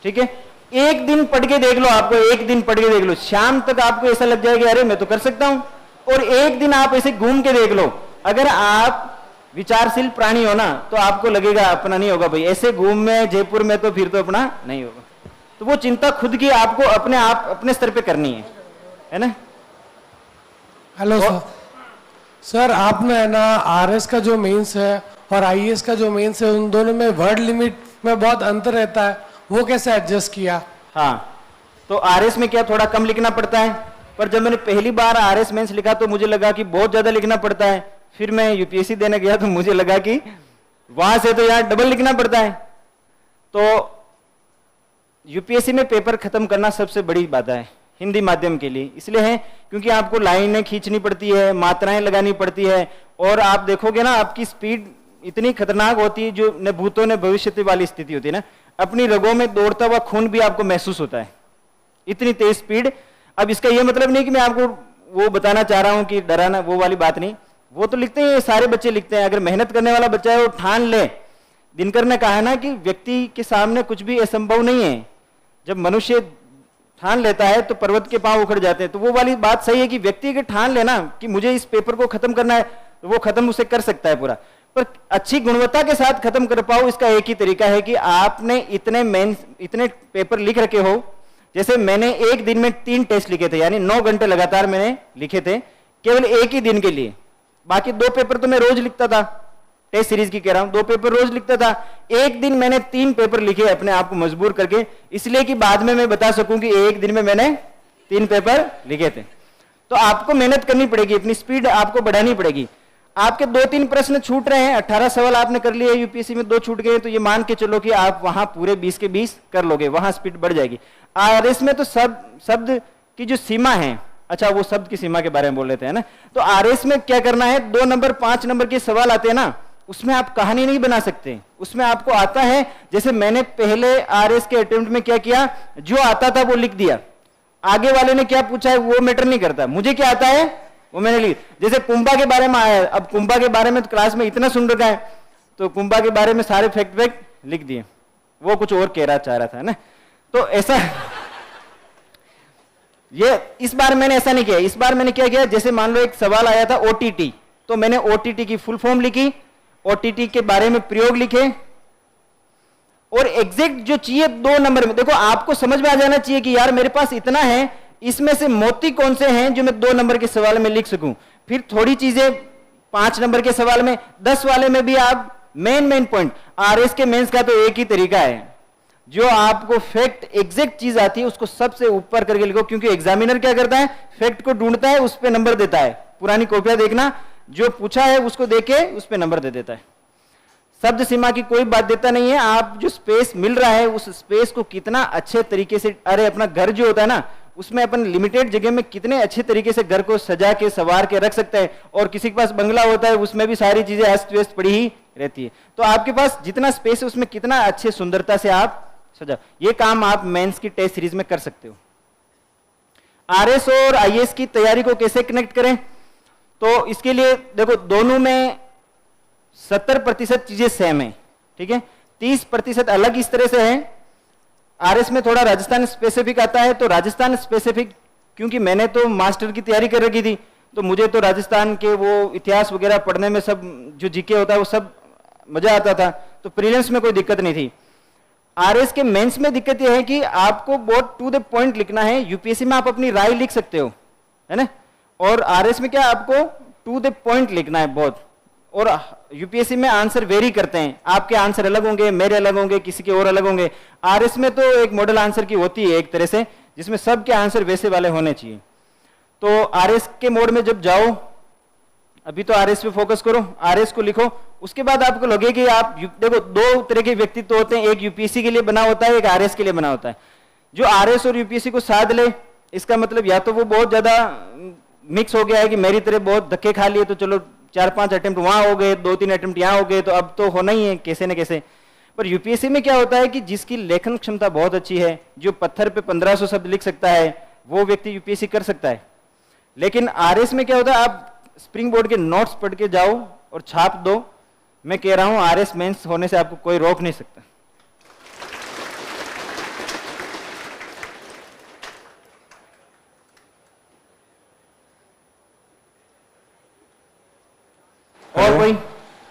ठीक है, एक दिन पढ़ के देख लो, आपको एक दिन पढ़ के देख लो, शाम तक आपको ऐसा लग जाएगा अरे मैं तो कर सकता हूं। और एक दिन आप ऐसे घूम के देख लो, अगर आप विचारशील प्राणी हो ना तो आपको लगेगा अपना नहीं होगा भाई, ऐसे घूम में जयपुर में तो फिर तो अपना नहीं होगा। तो वो चिंता खुद की आपको अपने स्तर पे करनी है ना। हेलो सर, आपने है ना आरएस का जो मेंस है और आईएएस का जो मेंस है, उन दोनों में वर्ड लिमिट में बहुत अंतर रहता है, वो कैसे एडजस्ट किया? हाँ, तो आरएस में क्या थोड़ा कम लिखना पड़ता है, पर जब मैंने पहली बार आरएस मेंस लिखा तो मुझे लगा कि बहुत ज्यादा लिखना पड़ता है। फिर मैं यूपीएससी देने गया तो मुझे लगा कि वहां से तो यार डबल लिखना पड़ता है। तो यूपीएससी में पेपर खत्म करना सबसे बड़ी बात है हिंदी माध्यम के लिए, इसलिए है क्योंकि आपको लाइनें खींचनी पड़ती है, मात्राएं लगानी पड़ती है, और आप देखोगे ना आपकी स्पीड इतनी खतरनाक होती है, जो न भूतों ने भविष्य वाली स्थिति होती है ना, अपनी रगों में दौड़ता हुआ खून भी आपको महसूस होता है, इतनी तेज स्पीड। अब इसका यह मतलब नहीं कि मैं आपको वो बताना चाह रहा हूं कि डराना, वो वाली बात नहीं, वो तो लिखते हैं, सारे बच्चे लिखते हैं। अगर मेहनत करने वाला बच्चा है वो ठान ले, दिनकर ने कहा है ना कि व्यक्ति के सामने कुछ भी असंभव नहीं है। जब मनुष्य ठान लेता है तो पर्वत के पांव उखड़ जाते हैं। तो वो वाली बात सही है कि व्यक्ति अगर ठान लेना कि मुझे इस पेपर को खत्म करना है तो वो खत्म उसे कर सकता है पूरा, पर अच्छी गुणवत्ता के साथ खत्म कर पाओ इसका एक ही तरीका है कि आपने इतने पेपर लिख रखे हो। जैसे मैंने एक दिन में 3 टेस्ट लिखे थे, यानी 9 घंटे लगातार मैंने लिखे थे केवल एक ही दिन के लिए। बाकी 2 पेपर तो मैं रोज लिखता था, टेस्ट सीरीज की कह रहा हूं, 2 पेपर रोज लिखता था। एक दिन मैंने 3 पेपर लिखे अपने आप को मजबूर करके, इसलिए कि बाद में मैं बता सकूं कि एक दिन में मैंने 3 पेपर लिखे थे। तो आपको मेहनत करनी पड़ेगी, अपनी स्पीड आपको बढ़ानी पड़ेगी। आपके 2-3 प्रश्न छूट रहे हैं, 18 सवाल आपने कर लिए, यूपीएससी में 2 छूट गए, तो ये मान के चलो कि आप वहां पूरे 20 के 20 कर लोगे, वहां स्पीड बढ़ जाएगी। आरएस में तो शब्द की जो सीमा है, अच्छा वो शब्द की सीमा के बारे में बोल लेते हैं ना। तो आरएस में क्या करना है, 2 नंबर 5 नंबर के सवाल आते हैं ना, उसमें आप कहानी नहीं बना सकते। उसमें आपको आता है, जैसे मैंने पहले आरएस के अटेम्प्ट में क्या किया, जो आता था वो लिख दिया, आगे वाले ने क्या पूछा है वो मैटर नहीं करता, मुझे क्या आता है वो मैंने लिख। जैसे कुंभा के बारे में आया, अब कुंभा के बारे में तो क्लास में इतना सुन रखा है, तो कुंभा के बारे में सारे फैक्ट लिख दिए, वो कुछ और चाह रहा था ना। तो ऐसा ये इस बार मैंने ऐसा नहीं किया। इस बार मैंने क्या किया, जैसे मान लो एक सवाल आया था ओटीटी, तो मैंने ओटीटी की फुल फॉर्म लिखी, ओटीटी के बारे में प्रयोग लिखे, और एग्जैक्ट जो चाहिए 2 नंबर में। देखो आपको समझ में आ जाना चाहिए कि यार मेरे पास इतना है, इसमें से मोती कौन से हैं जो मैं 2 नंबर के सवाल में लिख सकूं। फिर थोड़ी चीजें 5 नंबर के सवाल में, 10 वाले में भी आप मेन पॉइंट आरएस के मेंस का तो एक ही तरीका है, जो आपको फैक्ट एग्जैक्ट चीज आती है उसको सबसे ऊपर करके लिखो, क्योंकि एग्जामिनर क्या करता है, फैक्ट को ढूंढता है, उस पे नंबर देता है। पुरानी कॉपियां देखना, जो पूछा है उसको देके उस पे नंबर दे देता है। शब्द सीमा की कोई बात देता नहीं है। आप जो स्पेस मिल रहा है उस स्पेस को कितना अच्छे तरीके से, अरे अपना घर जो होता है ना, उसमें अपन लिमिटेड जगह में कितने अच्छे तरीके से घर को सजा के सवार के रख सकते हैं। और किसी के पास बंगला होता है उसमें भी सारी चीजें अस्त व्यस्त पड़ी ही रहती है। तो आपके पास जितना स्पेस है उसमें कितना अच्छे सुंदरता से आप सजा, ये काम आप मेंस की टेस्ट सीरीज में कर सकते हो। आरएस और आईएएस की तैयारी को कैसे कनेक्ट करें, तो इसके लिए देखो दोनों में 70% चीजें सेम है, ठीक है, 30% अलग इस तरह से है। आरएस में थोड़ा राजस्थान स्पेसिफिक आता है, तो राजस्थान स्पेसिफिक क्योंकि मैंने तो मास्टर की तैयारी कर रखी थी, तो मुझे तो राजस्थान के वो इतिहास वगैरह पढ़ने में सब जो जीके होता है वो सब मजा आता था, तो प्रीलिम्स में कोई दिक्कत नहीं थी। आरएस के मेंस में दिक्कत यह है कि आपको बहुत टू द पॉइंट लिखना है। यूपीएससी में आप अपनी राय लिख सकते हो, है ना, और आरएस में क्या आपको टू द पॉइंट लिखना है बहुत। और यूपीएससी में आंसर वेरी करते हैं, आपके आंसर अलग होंगे, मेरे अलग होंगे, किसी के और अलग होंगे। आरएस में तो एक मॉडल आंसर की होती है एक तरह से, जिसमें सबके आंसर वैसे वाले होने चाहिए। तो आरएस के मोड में जब जाओ, अभी तो आरएस पे फोकस करो, आरएस को लिखो, उसके बाद आपको लगे कि आप देखो दो तरह के व्यक्तित्व होते हैं, एक यूपीएससी के लिए बना होता है, एक आरएस के लिए बना होता है। जो आरएस और यूपीएससी को साध ले, इसका मतलब या तो वो बहुत ज्यादा मिक्स हो गया है कि मेरी तरह बहुत धक्के खा लिए, तो चलो 4-5 अटेम्प्ट वहां हो गए, 2-3 अटेम्प्ट यहाँ हो गए, तो अब तो होना ही है कैसे न कैसे। पर यूपीएससी में क्या होता है कि जिसकी लेखन क्षमता बहुत अच्छी है, जो पत्थर पे 1500 शब्द लिख सकता है, वो व्यक्ति यूपीएससी कर सकता है। लेकिन आरएस में क्या होता है, आप स्प्रिंग बोर्ड के नोट्स पढ़ के जाओ और छाप दो। मैं कह रहा हूं आरएस मेंस होने से आपको कोई रोक नहीं सकता। और कोई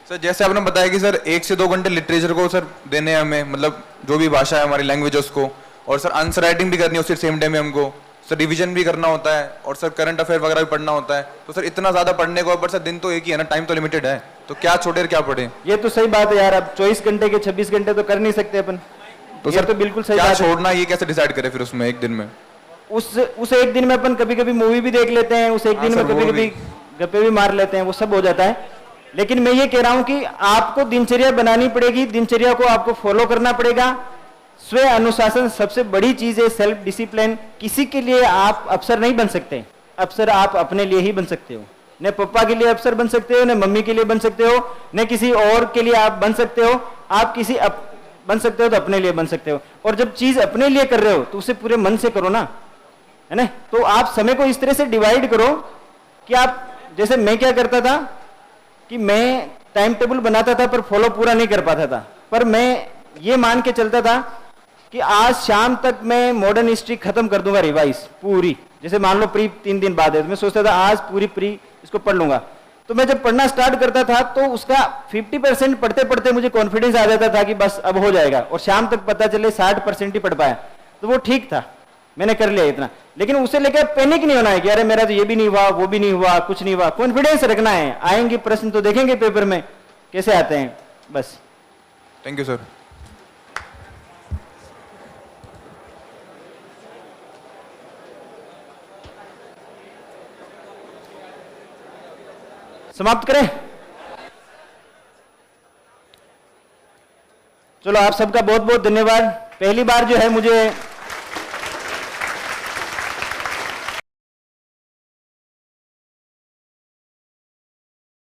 सर जैसे आपने बताया कि सर 1 से 2 घंटे लिटरेचर को सर देने हैं हमें, मतलब जो भी भाषा है हमारी लैंग्वेज उसको, और सर आंसर राइटिंग भी करनी है उसी सेम टाइम में हमको, सर रिवीजन भी करना होता है, और सर करंट अफेयर वगैरह भी पढ़ना होता है। तो सर इतना ज्यादा पढ़ने को, पर सर दिन तो एक ही है ना, टाइम तो लिमिटेड है, तो क्या छोड़े और क्या पढ़े? ये तो सही बात है यार, अब 24 घंटे के 26 घंटे तो कर नहीं सकते अपन, तो सर तो बिल्कुल सही क्या बात है। छोड़ना ये कैसे डिसाइड करें फिर उसमें एक दिन में? उस एक दिन में अपन कभी कभी मूवी भी देख लेते हैं, उस एक दिन में कभी कभी गप्पे भी मार लेते हैं, वो सब हो जाता है। लेकिन मैं ये कह रहा हूं कि आपको दिनचर्या बनानी पड़ेगी, दिनचर्या को आपको फॉलो करना पड़ेगा। स्व अनुशासन सबसे बड़ी चीज है, सेल्फ डिसिप्लिन। किसी के लिए आप अफसर नहीं बन सकते, अफसर आप अपने लिए ही बन सकते हो। न पापा के लिए अफसर बन सकते हो, न मम्मी के लिए बन सकते हो, न किसी और के लिए आप बन सकते हो। आप किसी बन सकते हो तो अपने लिए बन सकते हो, और जब चीज अपने लिए कर रहे हो तो उसे पूरे मन से करो ना, है ना। तो आप समय को इस तरह से डिवाइड करो कि आप, जैसे मैं क्या करता था कि मैं टाइम टेबल बनाता था पर फॉलो पूरा नहीं कर पाता था, पर मैं ये मान के चलता था कि आज शाम तक मैं मॉडर्न हिस्ट्री खत्म कर दूंगा रिवाइज पूरी। जैसे मान लो प्री 3 दिन बाद है, तो मैं सोचता था आज पूरी प्री इसको पढ़ लूंगा। तो मैं जब पढ़ना स्टार्ट करता था तो उसका 50% पढ़ते पढ़ते मुझे कॉन्फिडेंस आ जाता था कि बस अब हो जाएगा, और शाम तक पता चले 60% ही पढ़ पाया, तो वो ठीक था, मैंने कर लिया इतना। लेकिन उसे लेकर पैनिक नहीं होना है कि अरे मेरा तो ये भी नहीं हुआ, वो भी नहीं हुआ, कुछ नहीं हुआ। कॉन्फिडेंस रखना है, आएंगे प्रश्न तो देखेंगे पेपर में कैसे आते हैं, बस। Thank you sir. समाप्त करें? चलो आप सबका बहुत बहुत धन्यवाद। पहली बार जो है मुझे